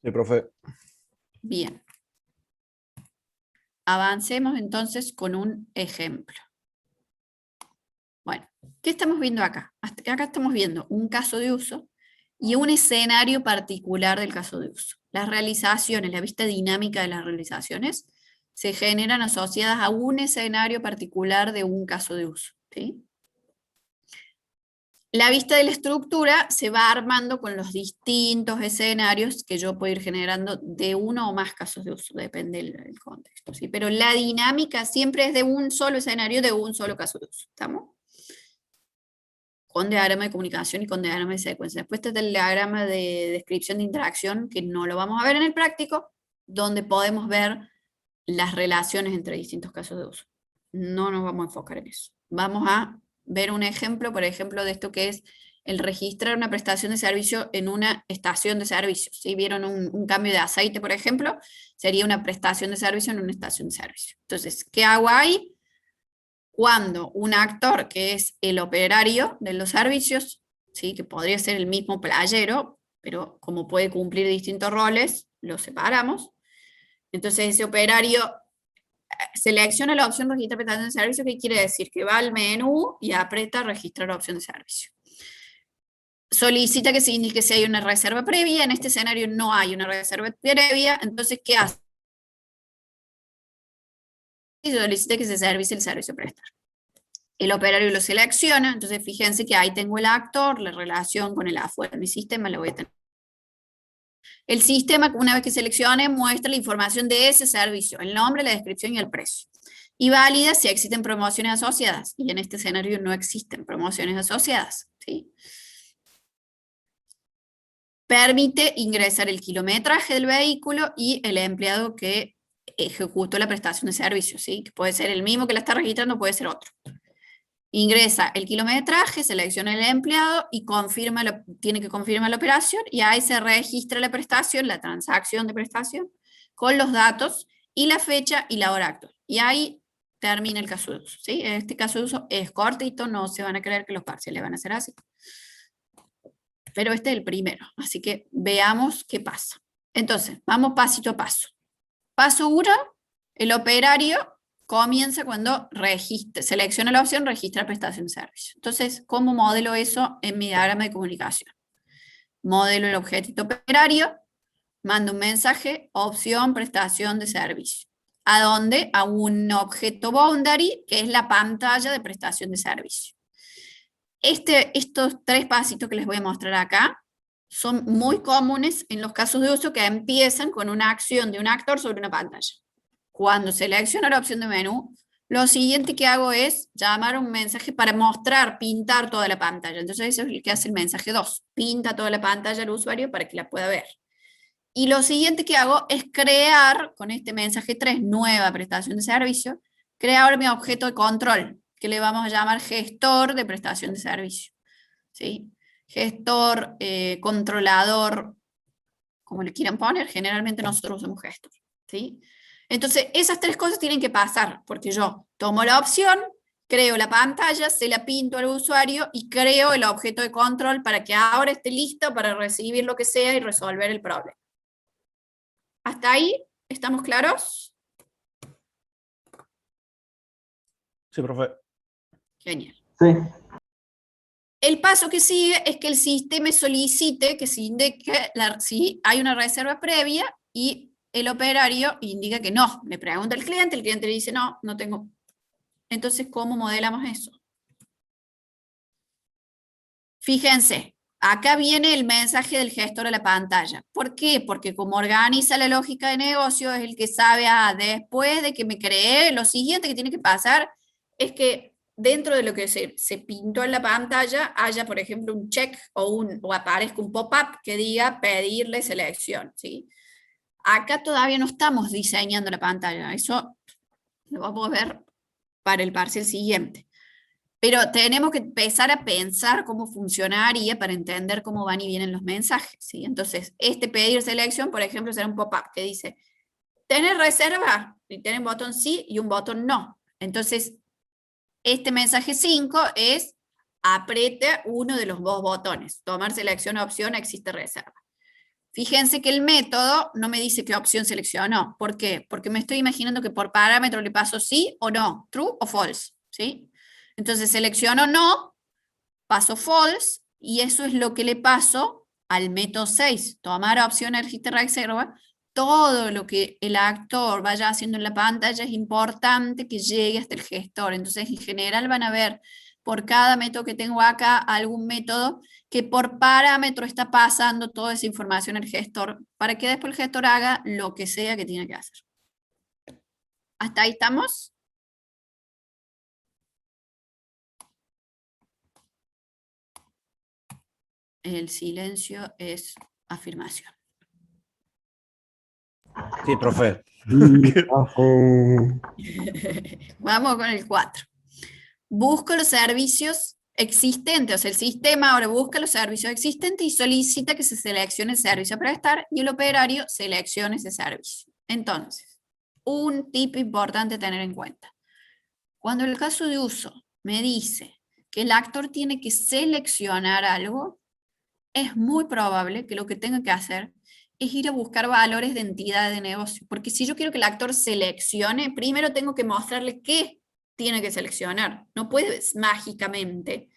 Sí, profe. Bien. Avancemos entonces con un ejemplo. Bueno, ¿qué estamos viendo acá? Acá estamos viendo un caso de uso y un escenario particular del caso de uso. Las realizaciones, la vista dinámica de las realizaciones, se generan asociadas a un escenario particular de un caso de uso, ¿sí? La vista de la estructura se va armando con los distintos escenarios que yo puedo ir generando de uno o más casos de uso, depende del contexto, ¿sí? Pero la dinámica siempre es de un solo escenario, de un solo caso de uso, ¿estamos? Con diagrama de comunicación y con diagrama de secuencia. Después está el diagrama de descripción de interacción, que no lo vamos a ver en el práctico, donde podemos ver las relaciones entre distintos casos de uso. No nos vamos a enfocar en eso. Vamos a ver un ejemplo, por ejemplo, de esto que es el registrar una prestación de servicio en una estación de servicio. Si vieron un cambio de aceite, por ejemplo, sería una prestación de servicio en una estación de servicio. Entonces, ¿qué hago ahí? Cuando un actor, que es el operario de los servicios, ¿sí? Que podría ser el mismo playero, pero como puede cumplir distintos roles, lo separamos. Entonces ese operario selecciona la opción registrar prestación de servicio, que quiere decir que va al menú y aprieta registrar opción de servicio. Solicita que se indique si hay una reserva previa. En este escenario no hay una reserva previa, entonces ¿qué hace? Y solicita que se servicie el servicio a prestar. El operario lo selecciona, entonces fíjense que ahí tengo el actor, la relación con el afuera. Mi sistema lo voy a tener. El sistema, una vez que seleccione, muestra la información de ese servicio, el nombre, la descripción y el precio. Y valida si existen promociones asociadas. Y en este escenario no existen promociones asociadas, ¿sí? Permite ingresar el kilometraje del vehículo y el empleado que ejecutó la prestación de servicio, ¿sí? Que puede ser el mismo que la está registrando, puede ser otro. Ingresa el kilometraje, selecciona el empleado y tiene que confirmar la operación, y ahí se registra la prestación, la transacción de prestación, con los datos y la fecha y la hora actual. Y ahí termina el caso de uso, ¿sí? Este caso de uso es cortito, no se van a creer que los parciales van a ser así. Pero este es el primero, así que veamos qué pasa. Entonces, vamos pasito a paso. Paso 1, el operario comienza cuando selecciona la opción registrar prestación de servicio. Entonces, ¿cómo modelo eso en mi diagrama de comunicación? Modelo el objeto operario, mando un mensaje, opción prestación de servicio. ¿A dónde? A un objeto boundary, que es la pantalla de prestación de servicio. Estos 3 pasitos que les voy a mostrar acá son muy comunes en los casos de uso que empiezan con una acción de un actor sobre una pantalla. Cuando selecciono la opción de menú, lo siguiente que hago es llamar a un mensaje para mostrar, pintar toda la pantalla. Entonces eso es lo que hace el mensaje 2. Pinta toda la pantalla al usuario para que la pueda ver. Y lo siguiente que hago es crear, con este mensaje 3, nueva prestación de servicio, crear mi objeto de control, que le vamos a llamar gestor de prestación de servicio, ¿sí? Gestor, controlador, como le quieran poner, generalmente nosotros usamos gestor, ¿sí? Entonces, esas 3 cosas tienen que pasar, porque yo tomo la opción, creo la pantalla, se la pinto al usuario y creo el objeto de control para que ahora esté listo para recibir lo que sea y resolver el problema. ¿Hasta ahí estamos claros? Sí, profe. Genial. Sí. El paso que sigue es que el sistema solicite que se indique si hay una reserva previa, y el operario indica que no. Le pregunta al cliente, el cliente le dice no, no tengo. Entonces, ¿cómo modelamos eso? Fíjense, acá viene el mensaje del gestor a la pantalla. ¿Por qué? Porque como organiza la lógica de negocio, es el que sabe, después de que me creé, lo siguiente que tiene que pasar es que dentro de lo que se pintó en la pantalla haya, por ejemplo, un check o aparezca un pop-up que diga pedirle selección, ¿sí? Acá todavía no estamos diseñando la pantalla, eso lo vamos a ver para el parcial siguiente. Pero tenemos que empezar a pensar cómo funcionaría para entender cómo van y vienen los mensajes, ¿sí? Entonces, este pedir selección, por ejemplo, será un pop-up que dice, ¿tenés reserva? Y tiene un botón sí y un botón no. Entonces, este mensaje 5 es, apriete uno de los dos botones, tomar selección o opción, existe reserva. Fíjense que el método no me dice qué opción seleccionó. ¿Por qué? Porque me estoy imaginando que por parámetro le paso sí o no, true o false, ¿sí? Entonces selecciono no, paso false, y eso es lo que le paso al método 6, tomar opción, existe reserva. Todo lo que el actor vaya haciendo en la pantalla es importante que llegue hasta el gestor. Entonces, en general van a ver por cada método que tengo acá algún método que por parámetro está pasando toda esa información al gestor para que después el gestor haga lo que sea que tiene que hacer. ¿Hasta ahí estamos? El silencio es afirmación. Sí, profe. Vamos con el 4. Busco los servicios existentes, o sea, el sistema ahora busca los servicios existentes y solicita que se seleccione el servicio a prestar y el operario seleccione ese servicio. Entonces, un tip importante a tener en cuenta. Cuando el caso de uso me dice que el actor tiene que seleccionar algo, es muy probable que lo que tenga que hacer es ir a buscar valores de entidad de negocio, porque si yo quiero que el actor seleccione, primero tengo que mostrarle qué tiene que seleccionar. No puedes mágicamente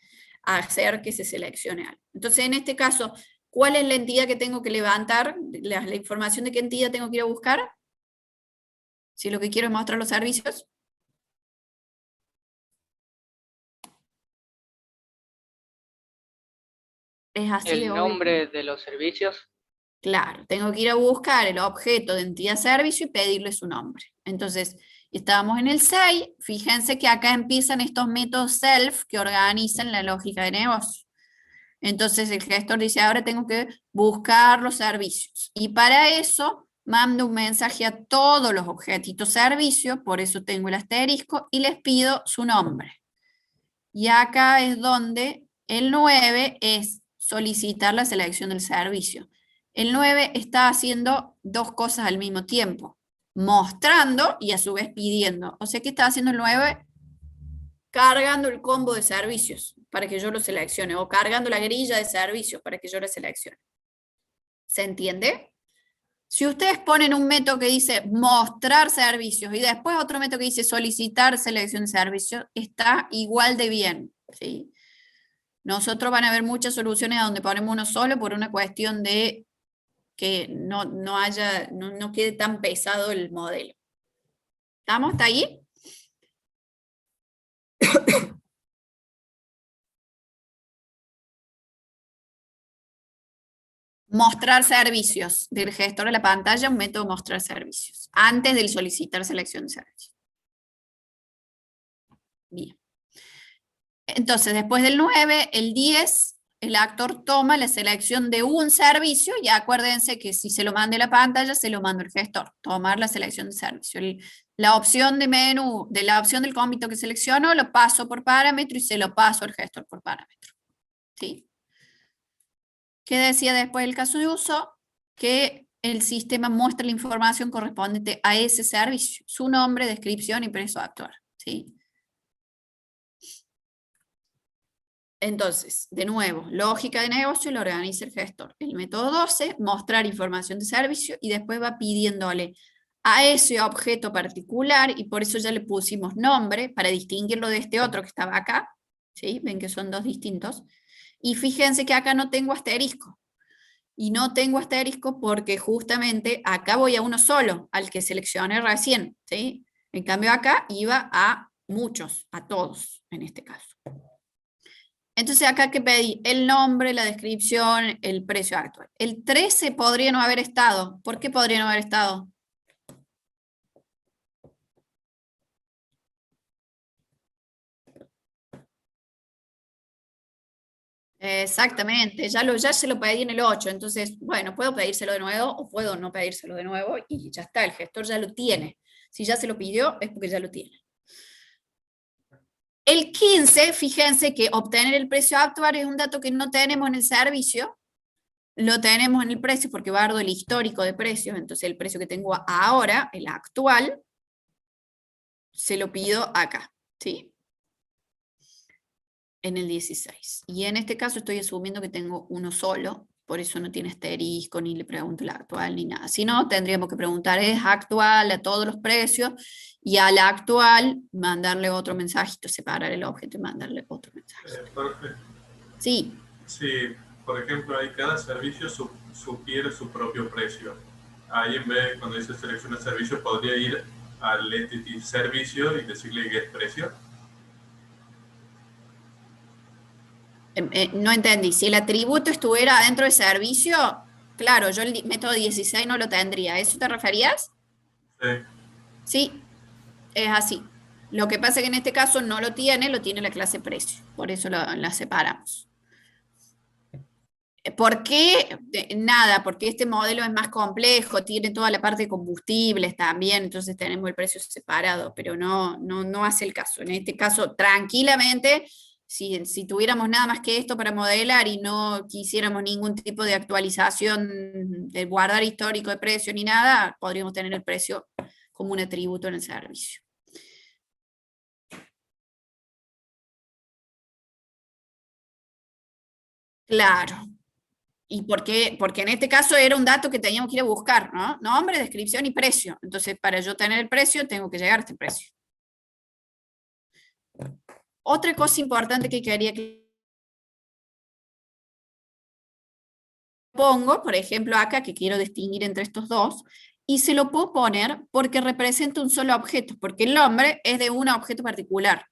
hacer que se seleccione algo. Entonces, en este caso, ¿cuál es la entidad que tengo que levantar? La información de qué entidad tengo que ir a buscar. Si lo que quiero es mostrar los servicios. Es así de El obvio. nombre de los servicios. Claro, tengo que ir a buscar el objeto de entidad servicio y pedirle su nombre. Entonces, estábamos en el 6, fíjense que acá empiezan estos métodos self que organizan la lógica de negocio. Entonces el gestor dice, ahora tengo que buscar los servicios. Y para eso mando un mensaje a todos los objetitos servicio, por eso tengo el asterisco, y les pido su nombre. Y acá es donde el 9 es solicitar la selección del servicio. El 9 está haciendo dos cosas al mismo tiempo, mostrando y a su vez pidiendo. O sea, ¿qué está haciendo el 9? Cargando el combo de servicios para que yo lo seleccione, o cargando la grilla de servicios para que yo lo seleccione. ¿Se entiende? Si ustedes ponen un método que dice mostrar servicios y después otro método que dice solicitar selección de servicios, está igual de bien, ¿sí? Nosotros van a ver muchas soluciones a donde ponemos uno solo por una cuestión de que no quede tan pesado el modelo. ¿Estamos hasta ahí? Mostrar servicios del gestor de la pantalla, un método mostrar servicios, antes del solicitar selección de servicios. Bien. Entonces, después del 9, el 10, el actor toma la selección de un servicio, y acuérdense que si se lo manda la pantalla, se lo manda el gestor, tomar la selección de servicio. La opción de menú, de la opción del cómbito que selecciono, lo paso por parámetro y se lo paso al gestor por parámetro. ¿Sí? ¿Qué decía después del caso de uso? Que el sistema muestra la información correspondiente a ese servicio, su nombre, descripción y precio a actuar. ¿Sí? Entonces, de nuevo, lógica de negocio lo organiza el gestor. El método 12, mostrar información de servicio, y después va pidiéndole a ese objeto particular, y por eso ya le pusimos nombre, para distinguirlo de este otro que estaba acá. ¿Sí? Ven que son dos distintos. Y fíjense que acá no tengo asterisco. Y no tengo asterisco porque justamente acá voy a uno solo, al que seleccioné recién, ¿sí? En cambio acá iba a muchos, a todos en este caso. Entonces acá que pedí el nombre, la descripción, el precio actual. El 13 podría no haber estado. ¿Por qué podría no haber estado? Exactamente, ya se lo pedí en el 8, entonces, bueno, puedo pedírselo de nuevo o puedo no pedírselo de nuevo y ya está, el gestor ya lo tiene. Si ya se lo pidió, es porque ya lo tiene. El 15, fíjense que obtener el precio actual es un dato que no tenemos en el servicio, lo tenemos en el precio porque guardo el histórico de precios, entonces el precio que tengo ahora, el actual, se lo pido acá, ¿sí? En el 16. Y en este caso estoy asumiendo que tengo uno solo, por eso no tiene asterisco, ni le pregunto la actual, ni nada. Si no, tendríamos que preguntar, ¿es actual a todos los precios? Y a la actual, mandarle otro mensajito, separar el objeto y mandarle otro mensaje. Profe, Sí. si, por ejemplo, hay cada servicio sugiere su propio precio. Ahí en vez, cuando dice selecciona servicio, podría ir al entity servicio y decirle get precio. No entendí, si el atributo estuviera dentro del servicio, claro, yo el método 16 no lo tendría. ¿A eso te referías? Sí. Sí, es así. Lo que pasa es que en este caso no lo tiene la clase precio, por eso la separamos. ¿Por qué? Nada, porque este modelo es más complejo, tiene toda la parte de combustibles también, entonces tenemos el precio separado, pero no hace el caso. En este caso, tranquilamente, si tuviéramos nada más que esto para modelar y no quisiéramos ningún tipo de actualización de guardar histórico de precio ni nada, podríamos tener el precio como un atributo en el servicio. Claro. ¿Y por qué? Porque en este caso era un dato que teníamos que ir a buscar, ¿no? Nombre, descripción y precio. Entonces, para yo tener el precio, tengo que llegar a este precio. Otra cosa importante que quería que pongo, por ejemplo, acá, que quiero distinguir entre estos dos, y se lo puedo poner porque representa un solo objeto, porque el nombre es de un objeto particular.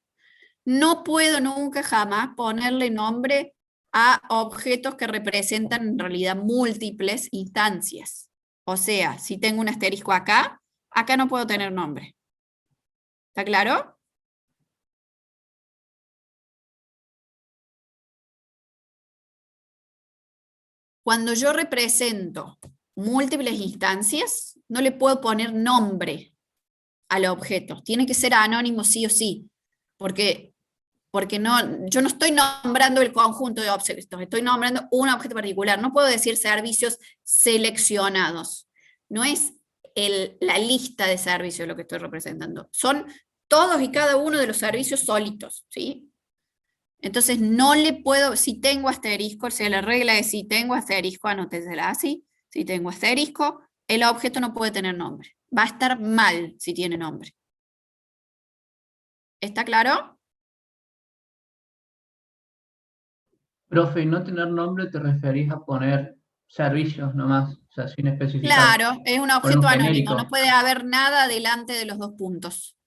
No puedo nunca jamás ponerle nombre a objetos que representan en realidad múltiples instancias. O sea, si tengo un asterisco acá, acá no puedo tener nombre. ¿Está claro? Cuando yo represento múltiples instancias, no le puedo poner nombre al objeto. Tiene que ser anónimo sí o sí, porque yo no estoy nombrando el conjunto de objetos, estoy nombrando un objeto particular. No puedo decir servicios seleccionados. No es la lista de servicios lo que estoy representando. Son todos y cada uno de los servicios solitos, ¿sí? Entonces no le puedo, si tengo asterisco, o sea, la regla es si tengo asterisco, anótesela así, si tengo asterisco, el objeto no puede tener nombre. Va a estar mal si tiene nombre. ¿Está claro? Profe, y no tener nombre te referís a poner servicios nomás, o sea, sin especificar. Claro, es un Poner objeto un anónimo, genérico. no puede haber nada delante de los dos puntos.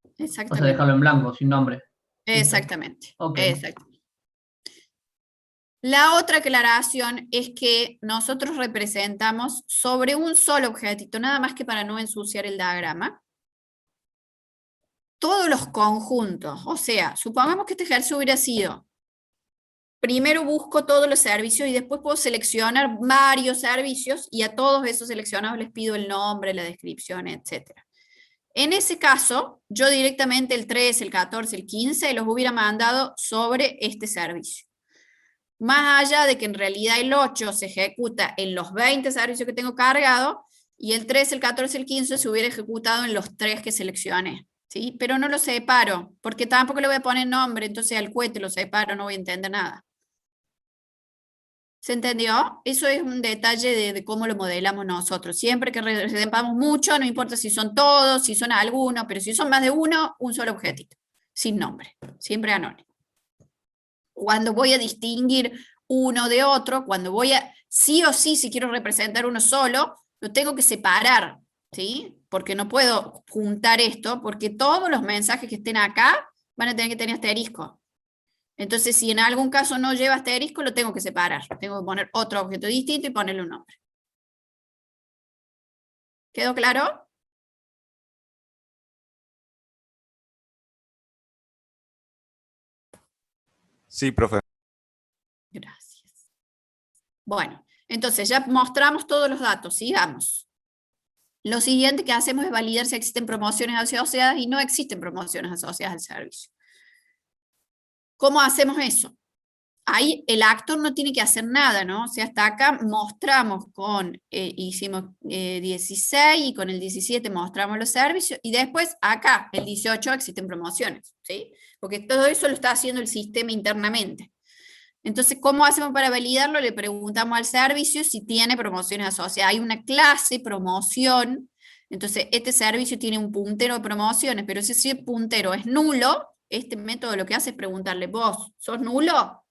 O sea, Exactamente. dejarlo en blanco, sin nombre. Exactamente. Ok. Exactamente. La otra aclaración es que nosotros representamos sobre un solo objetito, nada más que para no ensuciar el diagrama, todos los conjuntos. O sea, supongamos que este ejercicio hubiera sido, primero busco todos los servicios y después puedo seleccionar varios servicios y a todos esos seleccionados les pido el nombre, la descripción, etc. En ese caso, yo directamente el 13, el 14, el 15 los hubiera mandado sobre este servicio. Más allá de que en realidad el 8 se ejecuta en los 20 servicios que tengo cargado y el 13, el 14, el 15 se hubiera ejecutado en los 3 que seleccioné. ¿Sí? Pero no lo separo, porque tampoco le voy a poner nombre, entonces al cohete lo separo, no voy a entender nada. ¿Se entendió? Eso es un detalle de cómo lo modelamos nosotros. Siempre que representamos mucho, no importa si son todos, si son algunos, pero si son más de uno, un solo objetito, sin nombre, siempre anónimo. Cuando voy a distinguir uno de otro, cuando voy a, sí o sí, si quiero representar uno solo, lo tengo que separar, ¿sí? Porque no puedo juntar esto, porque todos los mensajes que estén acá van a tener que tener asterisco. Entonces, si en algún caso no lleva asterisco, lo tengo que separar. Tengo que poner otro objeto distinto y ponerle un nombre. ¿Quedó claro? Sí, profe. Gracias. Bueno, entonces ya mostramos todos los datos, sigamos. Lo siguiente que hacemos es validar si existen promociones asociadas y no existen promociones asociadas al servicio. ¿Cómo hacemos eso? Ahí el actor no tiene que hacer nada, ¿no? O sea, hasta acá mostramos hicimos 16 y con el 17 mostramos los servicios y después acá, el 18, existen promociones, ¿sí? Porque todo eso lo está haciendo el sistema internamente. Entonces, ¿cómo hacemos para validarlo? Le preguntamos al servicio si tiene promociones asociadas. Hay una clase promoción, entonces este servicio tiene un puntero de promociones, pero si ese puntero es nulo, este método lo que hace es preguntarle, ¿vos sos nulo?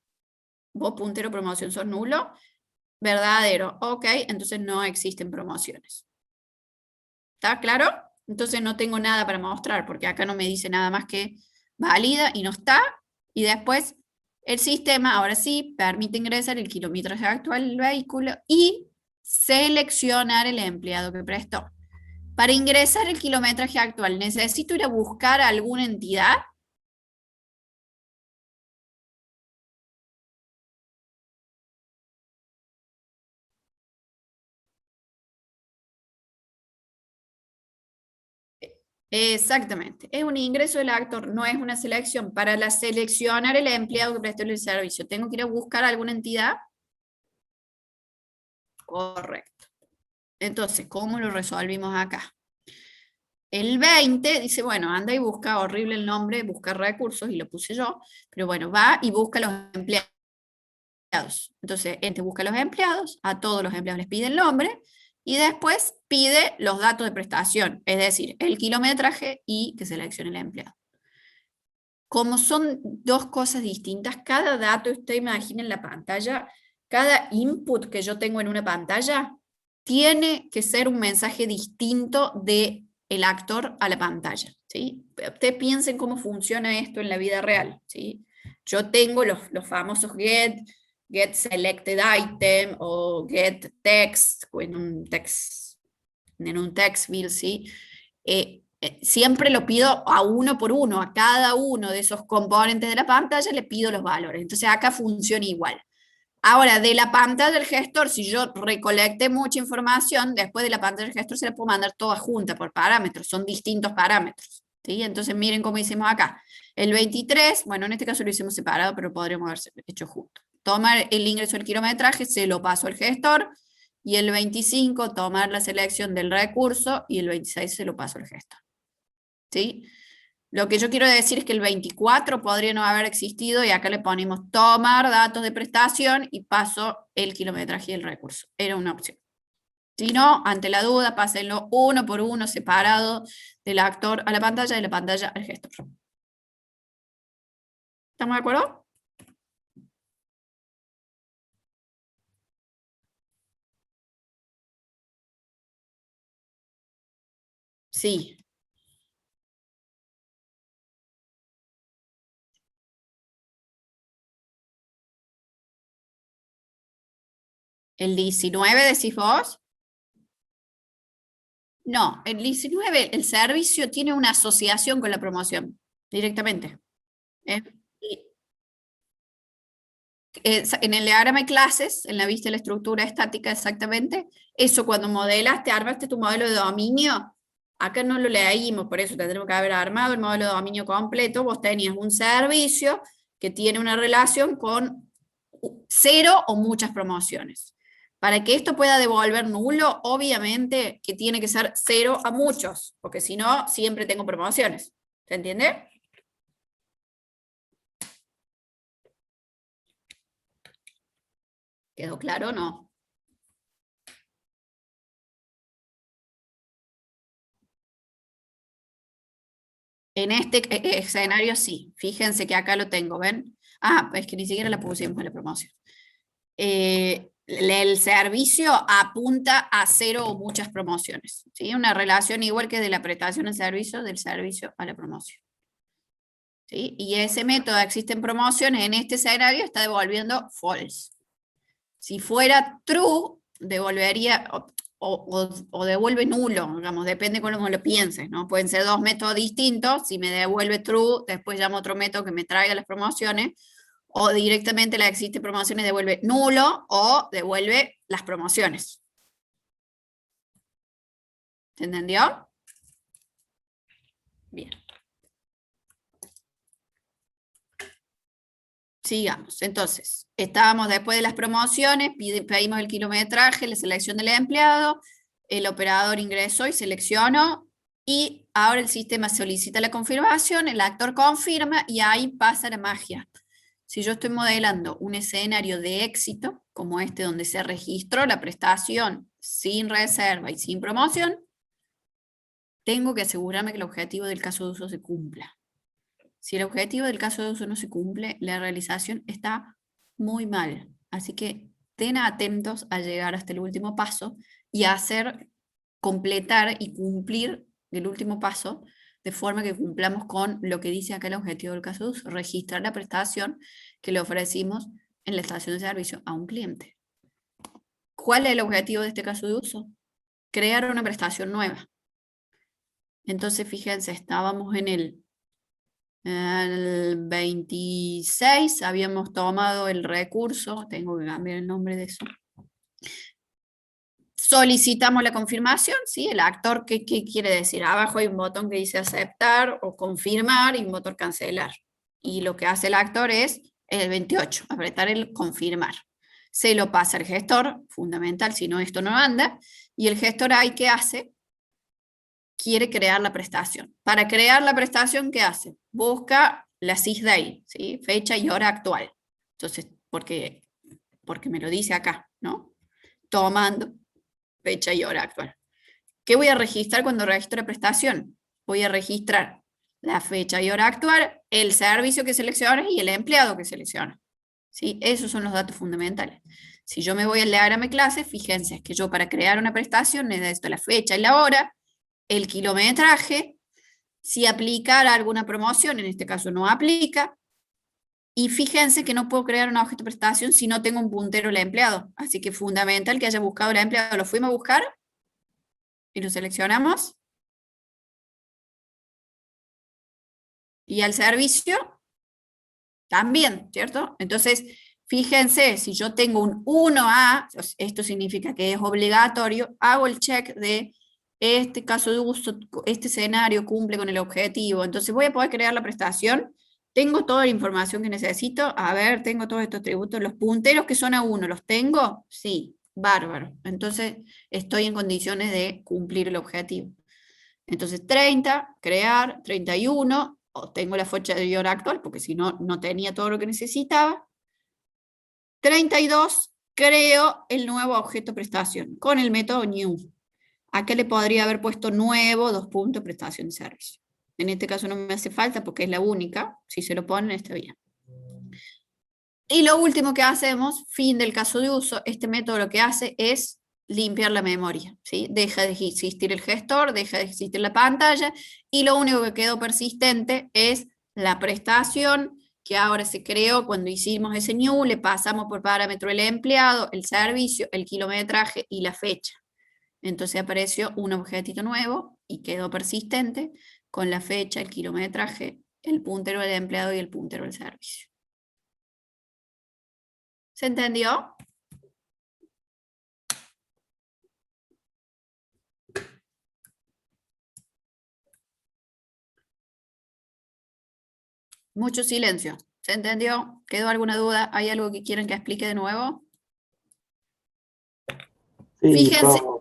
¿Vos puntero promoción sos nulo? Verdadero, ok, entonces no existen promociones. ¿Está claro? Entonces no tengo nada para mostrar, porque acá no me dice nada más que válida y no está, y después el sistema, ahora sí, permite ingresar el kilometraje actual del vehículo y seleccionar el empleado que prestó. Para ingresar el kilometraje actual, ¿necesito ir a buscar a alguna entidad? Exactamente, es un ingreso del actor, no es una selección. Para seleccionar el empleado que prestó el servicio, ¿tengo que ir a buscar a alguna entidad? Correcto. Entonces, ¿cómo lo resolvimos acá? El 20 dice, bueno, anda y busca, horrible el nombre, busca recursos, y lo puse yo, pero bueno, va y busca los empleados. Entonces, busca los empleados, a todos los empleados les pide el nombre, y después pide los datos de prestación, es decir, el kilometraje y que seleccione el empleado. Como son dos cosas distintas, cada dato, usted imagina en la pantalla, cada input que yo tengo en una pantalla, tiene que ser un mensaje distinto del actor a la pantalla, ¿sí? Usted piensen cómo funciona esto en la vida real, ¿sí? Yo tengo los famosos get selected item o get text en un text field, ¿sí? Siempre lo pido a uno por uno, a cada uno de esos componentes de la pantalla le pido los valores. Entonces acá funciona igual. Ahora, de la pantalla del gestor, si yo recolecté mucha información, después de la pantalla del gestor se la puedo mandar toda junta por parámetros, son distintos parámetros, ¿sí? Entonces miren cómo hicimos acá. El 23, bueno, en este caso lo hicimos separado, pero podríamos haber hecho junto. Tomar el ingreso del kilometraje, se lo paso al gestor, y el 25 tomar la selección del recurso, y el 26 se lo paso al gestor. ¿Sí? Lo que yo quiero decir es que el 24 podría no haber existido, y acá le ponemos tomar datos de prestación, y paso el kilometraje y el recurso. Era una opción. Si no, ante la duda, pásenlo uno por uno, separado del actor a la pantalla, y de la pantalla al gestor. ¿Estamos de acuerdo? Sí. ¿El 19 decís vos? No, el 19, el servicio tiene una asociación con la promoción, directamente. En el diagrama de clases, en la vista de la estructura estática exactamente, eso cuando modelaste, armaste tu modelo de dominio, acá no lo leímos, por eso tendremos que haber armado el modelo de dominio completo. Vos tenías un servicio que tiene una relación con 0 o muchas promociones. Para que esto pueda devolver nulo, obviamente que tiene que ser 0 a muchos, porque si no, siempre tengo promociones. ¿Se entiende? ¿Quedó claro o no? En este escenario sí. Fíjense que acá lo tengo, ¿ven? Ah, es que ni siquiera la pusimos en la promoción. El servicio apunta a 0 o muchas promociones, ¿sí? Una relación igual que de la prestación al servicio, del servicio a la promoción. ¿Sí? Y ese método existen promociones, en este escenario está devolviendo false. Si fuera true, devolvería o devuelve nulo, digamos, depende cómo lo pienses, ¿no? Pueden ser dos métodos distintos. Si me devuelve true, después llamo otro método que me traiga las promociones, O directamente la existe promociones devuelve nulo o devuelve las promociones. ¿Se entendió? Bien. Sigamos. Entonces, estábamos después de las promociones, pedimos el kilometraje, la selección del empleado, el operador ingresó y seleccionó, y ahora el sistema solicita la confirmación, el actor confirma y ahí pasa la magia. Si yo estoy modelando un escenario de éxito, como este donde se registró la prestación sin reserva y sin promoción, tengo que asegurarme que el objetivo del caso de uso se cumpla. Si el objetivo del caso de uso no se cumple, la realización está muy mal. Así que estén atentos a llegar hasta el último paso y a completar y cumplir el último paso de forma que cumplamos con lo que dice acá el objetivo del caso de uso, registrar la prestación que le ofrecimos en la estación de servicio a un cliente. ¿Cuál es el objetivo de este caso de uso? Crear una prestación nueva. Entonces, fíjense, estábamos en el 26, habíamos tomado el recurso, tengo que cambiar el nombre de eso. Solicitamos la confirmación, ¿sí? El actor, ¿qué quiere decir? Abajo hay un botón que dice aceptar o confirmar y un botón cancelar. Y lo que hace el actor es el 28, apretar el confirmar. Se lo pasa al gestor, fundamental, si no esto no anda, y el gestor ahí, ¿qué hace? Quiere crear la prestación. Para crear la prestación, ¿qué hace? Busca la SISDAY, ¿sí? Fecha y hora actual. Entonces, porque me lo dice acá, ¿no? Tomando fecha y hora actual. ¿Qué voy a registrar cuando registro la prestación? Voy a registrar la fecha y hora actual, el servicio que seleccione y el empleado que selecciona. ¿Sí? Esos son los datos fundamentales. Si yo me voy al diagrama de clase, fíjense que yo para crear una prestación necesito la fecha y la hora, el kilometraje, si aplicara alguna promoción, en este caso no aplica, y fíjense que no puedo crear un objeto de prestación si no tengo un puntero del empleado, así que es fundamental que haya buscado el empleado. Lo fuimos a buscar y lo seleccionamos, y al servicio también, ¿cierto? Entonces, fíjense, si yo tengo un 1A, esto significa que es obligatorio, hago el check de este caso de uso, este escenario cumple con el objetivo, entonces voy a poder crear la prestación, tengo toda la información que necesito, a ver, tengo todos estos tributos, los punteros que son a 1, ¿los tengo? Sí, bárbaro, entonces estoy en condiciones de cumplir el objetivo. Entonces 30, crear, 31, tengo la fecha de hora actual, porque si no, no tenía todo lo que necesitaba. 32, creo el nuevo objeto prestación, con el método new. Acá le podría haber puesto nuevo, prestación de servicio. En este caso no me hace falta porque es la única, si se lo ponen está bien. Y lo último que hacemos, fin del caso de uso, este método lo que hace es limpiar la memoria, ¿sí? Deja de existir el gestor, deja de existir la pantalla, y lo único que quedó persistente es la prestación, que ahora se creó cuando hicimos ese new, le pasamos por parámetro el empleado, el servicio, el kilometraje y la fecha. Entonces apareció un objetito nuevo y quedó persistente con la fecha, el kilometraje, el puntero del empleado y el puntero del servicio. ¿Se entendió? Mucho silencio. ¿Se entendió? ¿Quedó alguna duda? ¿Hay algo que quieran que explique de nuevo? Sí, Fíjense. todo.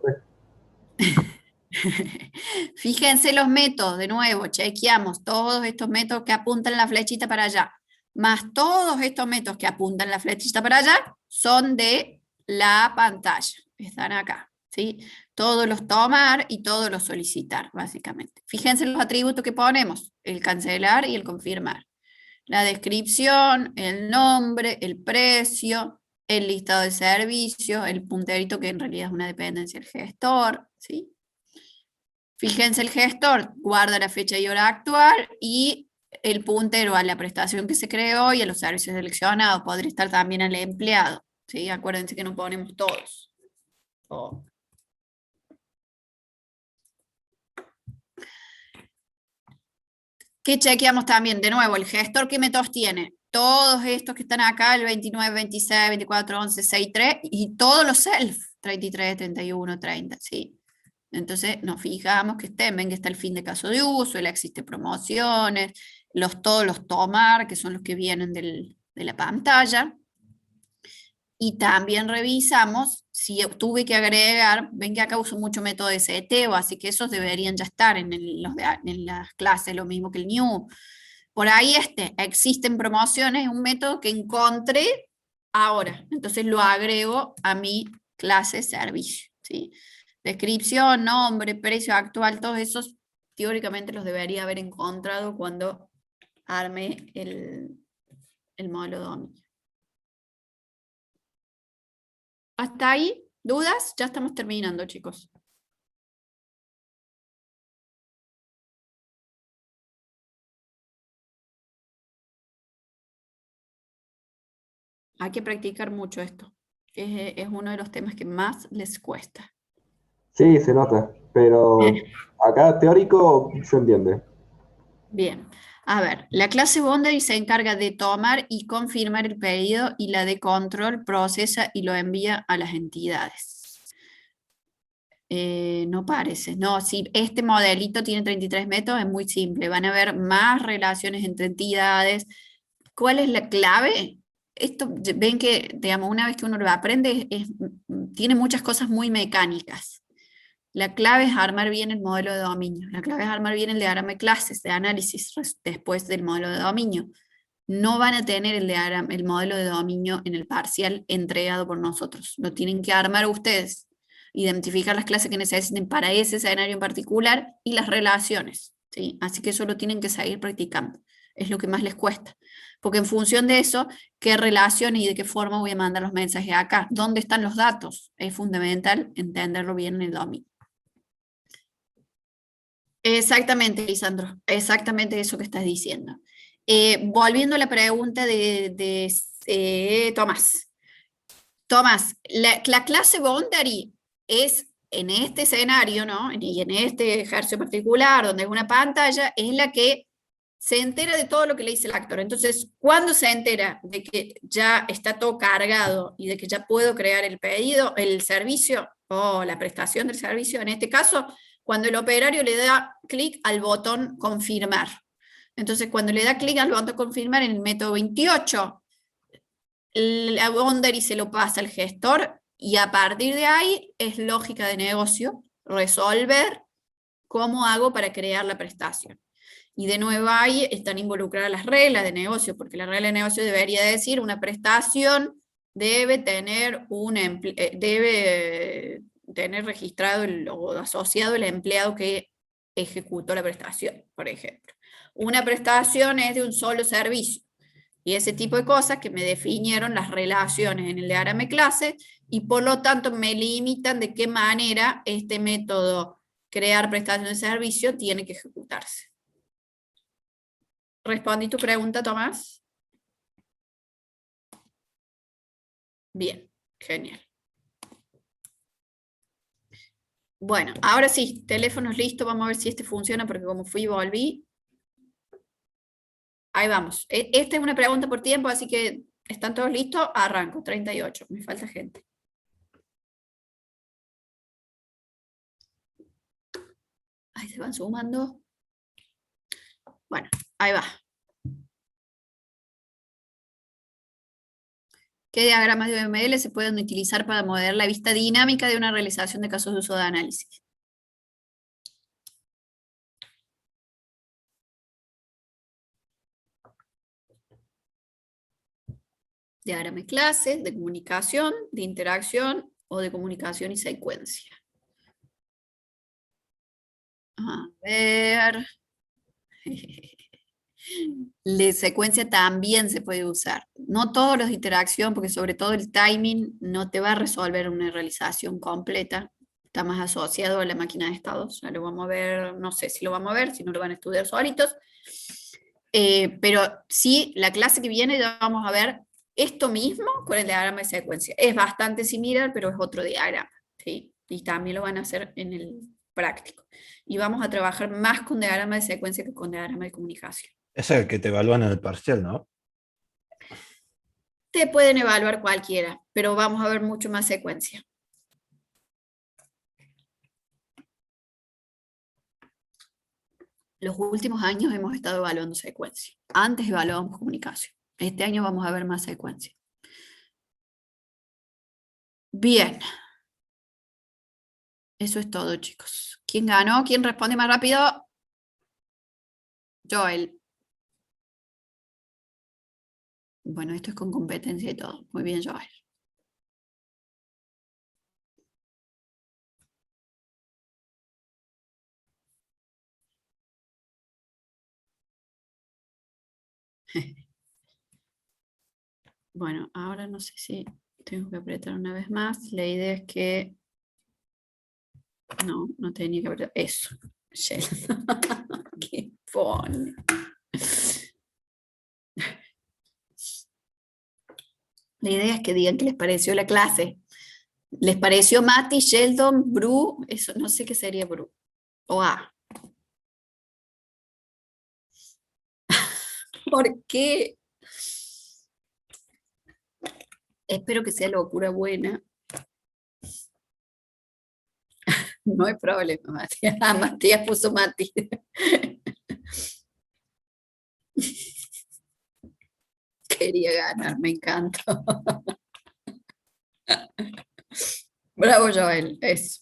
Fíjense los métodos, de nuevo, chequeamos todos estos métodos que apuntan la flechita para allá, más todos estos métodos que apuntan la flechita para allá, son de la pantalla, están acá, ¿sí? Todos los tomar y todos los solicitar, básicamente. Fíjense los atributos que ponemos, el cancelar y el confirmar. La descripción, el nombre, el precio, el listado de servicios, el punterito que en realidad es una dependencia del gestor, ¿sí? Fíjense, el gestor guarda la fecha y hora actual y el puntero a la prestación que se creó y a los servicios seleccionados. Podría estar también al empleado, ¿sí? Acuérdense que no ponemos todos. ¿Qué chequeamos también? De nuevo, el gestor, ¿qué métodos tiene? todos estos que están acá, el 29, 26, 24, 11, 6, 3, y todos los self, 33, 31, 30, ¿sí? Entonces nos fijamos que estén, ven que está el fin de caso de uso, el existe promociones, todos los tomar, que son los que vienen de la pantalla. Y también revisamos si tuve que agregar, ven que acá uso mucho método de seteo, así que esos deberían ya estar en las clases, lo mismo que el new. Por ahí existen promociones, es un método que encontré ahora, entonces lo agrego a mi clase servicio, ¿sí? Descripción, nombre, precio actual, todos esos teóricamente los debería haber encontrado cuando arme el modelo de dominio. ¿Hasta ahí? ¿Dudas? Ya estamos terminando, chicos. Hay que practicar mucho esto. Es uno de los temas que más les cuesta. Sí, se nota, pero acá teórico se entiende. Bien. A ver, la clase boundary se encarga de tomar y confirmar el pedido y la de control procesa y lo envía a las entidades. No parece, no, si este modelito tiene 33 métodos es muy simple, van a haber más relaciones entre entidades. ¿Cuál es la clave? Esto, ven que, digamos, una vez que uno lo aprende, tiene muchas cosas muy mecánicas. La clave es armar bien el modelo de dominio. La clave es armar bien el diagrama de clases, de análisis, después del modelo de dominio. No van a tener el modelo de dominio en el parcial entregado por nosotros. Lo tienen que armar ustedes. Identificar las clases que necesiten para ese escenario en particular y las relaciones, ¿sí? Así que eso lo tienen que seguir practicando. Es lo que más les cuesta. Porque en función de eso, qué relaciones y de qué forma voy a mandar los mensajes acá. ¿Dónde están los datos? Es fundamental entenderlo bien en el dominio. Exactamente, Lisandro, exactamente eso que estás diciendo. Volviendo a la pregunta de Tomás. Tomás, la clase boundary es en este escenario, ¿no? Y en este ejercicio particular, donde es una pantalla, es la que se entera de todo lo que le dice el actor. Entonces, cuando se entera de que ya está todo cargado y de que ya puedo crear el pedido, el servicio o la prestación del servicio, en este caso, cuando el operario le da clic al botón confirmar. Entonces, cuando le da clic al botón confirmar en el método 28, la boundary se lo pasa al gestor y a partir de ahí es lógica de negocio resolver cómo hago para crear la prestación. Y de nuevo ahí están involucradas las reglas de negocio, porque la regla de negocio debería decir una prestación debe tener registrado o asociado el empleado que ejecutó la prestación, por ejemplo. Una prestación es de un solo servicio. Y ese tipo de cosas que me definieron las relaciones en el diagrama de clase y por lo tanto me limitan de qué manera este método crear prestación de servicio tiene que ejecutarse. ¿Respondí tu pregunta, Tomás? Bien, genial. Bueno, ahora sí, teléfonos listos, vamos a ver si este funciona porque como fui y volví. Ahí vamos. Esta es una pregunta por tiempo, así que ¿están todos listos? Arranco, 38, me falta gente. Ahí se van sumando. Bueno, ahí va. ¿Qué diagramas de UML se pueden utilizar para modelar la vista dinámica de una realización de casos de uso de análisis? Diagrama de clases, de comunicación, de interacción o de comunicación y secuencia. A ver. La secuencia también se puede usar. No todos los de interacción, porque sobre todo el timing no te va a resolver una realización completa. Está más asociado a la máquina de estados. Ya lo vamos a ver, no sé si lo vamos a ver, si no lo van a estudiar solitos. Pero sí, la clase que viene ya vamos a ver esto mismo con el diagrama de secuencia. Es bastante similar, pero es otro diagrama, ¿sí? Y también lo van a hacer en el práctico. Y vamos a trabajar más con diagrama de secuencia que con diagrama de comunicación. Es el que te evalúan en el parcial, ¿no? Te pueden evaluar cualquiera, pero vamos a ver mucho más secuencia. Los últimos años hemos estado evaluando secuencia. Antes evaluábamos comunicación. Este año vamos a ver más secuencia. Bien. Eso es todo, chicos. ¿Quién ganó? ¿Quién responde más rápido? Joel. Bueno, esto es con competencia y todo. Muy bien, Joel. Bueno, ahora no sé si tengo que apretar una vez más. La idea es que... No, no tenía que apretar. Eso. ¿Qué pone? La idea es que digan qué les pareció la clase. ¿Les pareció Mati, Sheldon, Bru? Eso, no sé qué sería Bru. O A. ¿Por qué? Espero que sea locura buena. No hay problema, Matías. Ah, Matías puso Mati. Quería ganar, me encanta. Bravo, Joel. Eso.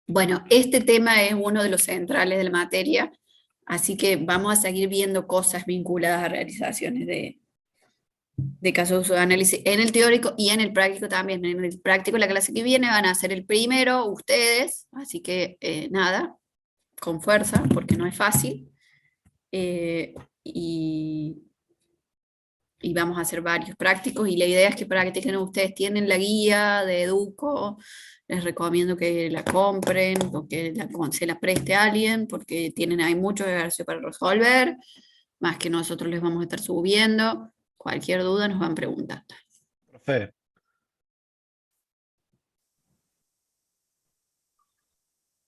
Bueno, este tema es uno de los centrales de la materia, así que vamos a seguir viendo cosas vinculadas a realizaciones de casos de uso de análisis en el teórico y en el práctico también. En el práctico, la clase que viene van a ser el primero ustedes, así que nada, con fuerza, porque no es fácil. Y vamos a hacer varios prácticos, y la idea es que practiquen. Ustedes tienen la guía de Educo, les recomiendo que la compren, o que se la preste a alguien, porque tienen ahí muchos ejercicios para resolver, más que nosotros les vamos a estar subiendo. Cualquier duda nos van preguntando. Profe.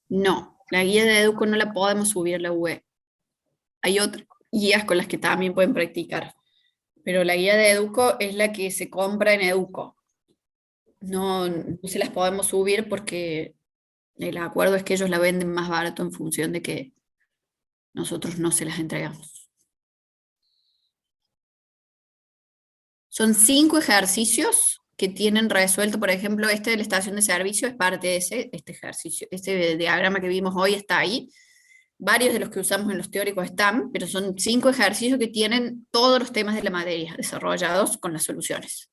No, la guía de Educo no la podemos subir a la web. Hay otras guías con las que también pueden practicar, pero la guía de Educo es la que se compra en Educo. No se las podemos subir porque el acuerdo es que ellos la venden más barato en función de que nosotros no se las entregamos. Son 5 ejercicios que tienen resuelto. Por ejemplo, este de la estación de servicio es parte de este ejercicio. Este diagrama que vimos hoy está ahí. Varios de los que usamos en los teóricos están, pero son 5 ejercicios que tienen todos los temas de la materia desarrollados con las soluciones.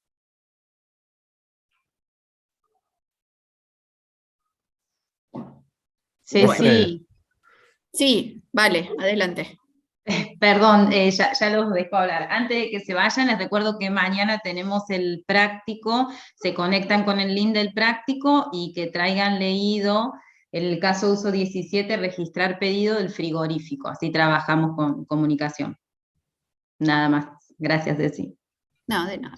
Sí, Bueno. sí. Sí, vale, adelante. Perdón, ya los dejo hablar. Antes de que se vayan, les recuerdo que mañana tenemos el práctico, se conectan con el link del práctico y que traigan leído el caso uso 17, registrar pedido del frigorífico. Así trabajamos con comunicación. Nada más. Gracias, Desi. No, de nada.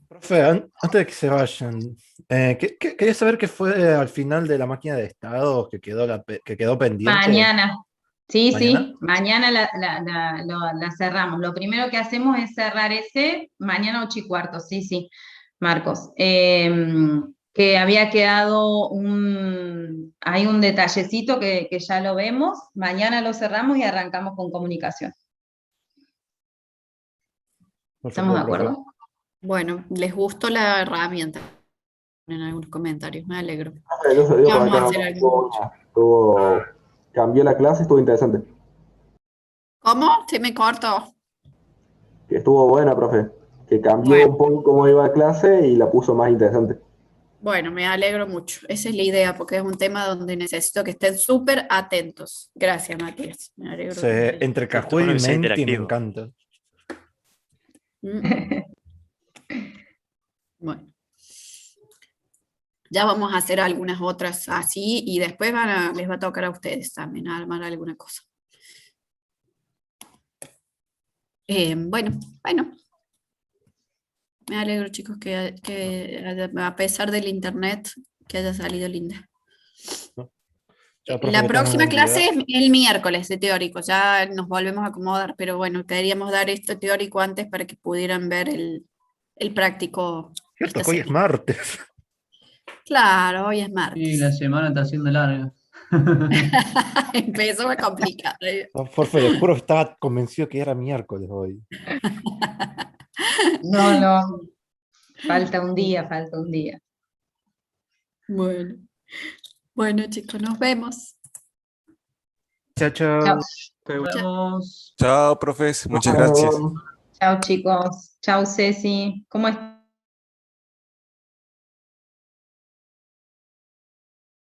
Profe, antes de que se vayan, quería saber qué fue al final de la máquina de estados que quedó pendiente. Mañana. Sí, ¿Mañana? sí, mañana la cerramos. Lo primero que hacemos es cerrar ese, mañana 8:15, sí, sí, Marcos. Que había quedado hay un detallecito que ya lo vemos, mañana lo cerramos y arrancamos con comunicación. ¿Estamos de acuerdo? Bueno, les gustó la herramienta en algunos comentarios, me alegro. Vamos a hacer algo. Cambió la clase, estuvo interesante. ¿Cómo? Se me cortó. Que estuvo buena, profe. Que cambió un poco cómo iba la clase y la puso más interesante. Bueno, me alegro mucho. Esa es la idea, porque es un tema donde necesito que estén súper atentos. Gracias, Matías. Me alegro. Sí, entre Cajuel y Menti me encanta. Bueno. Ya vamos a hacer algunas otras así y después les va a tocar a ustedes también armar alguna cosa. Bueno. Me alegro, chicos, que a pesar del internet, que haya salido linda. Chao, profe, La que tengan próxima buen día. clase es el miércoles de teórico, ya nos volvemos a acomodar, pero bueno, queríamos dar este teórico antes para que pudieran ver el práctico Cierto esta que hoy es semana. martes. Claro, hoy es Sí, martes. la semana está siendo larga. Empezó a complicar. No, profe, le juro que estaba convencido que era miércoles hoy. No, no, falta un día, falta un día. Bueno, bueno chicos, nos vemos. Chao, chao. Chao, Nos vemos. Chao, profes. Muchas gracias. chao chicos, chao Ceci, ¿cómo estás?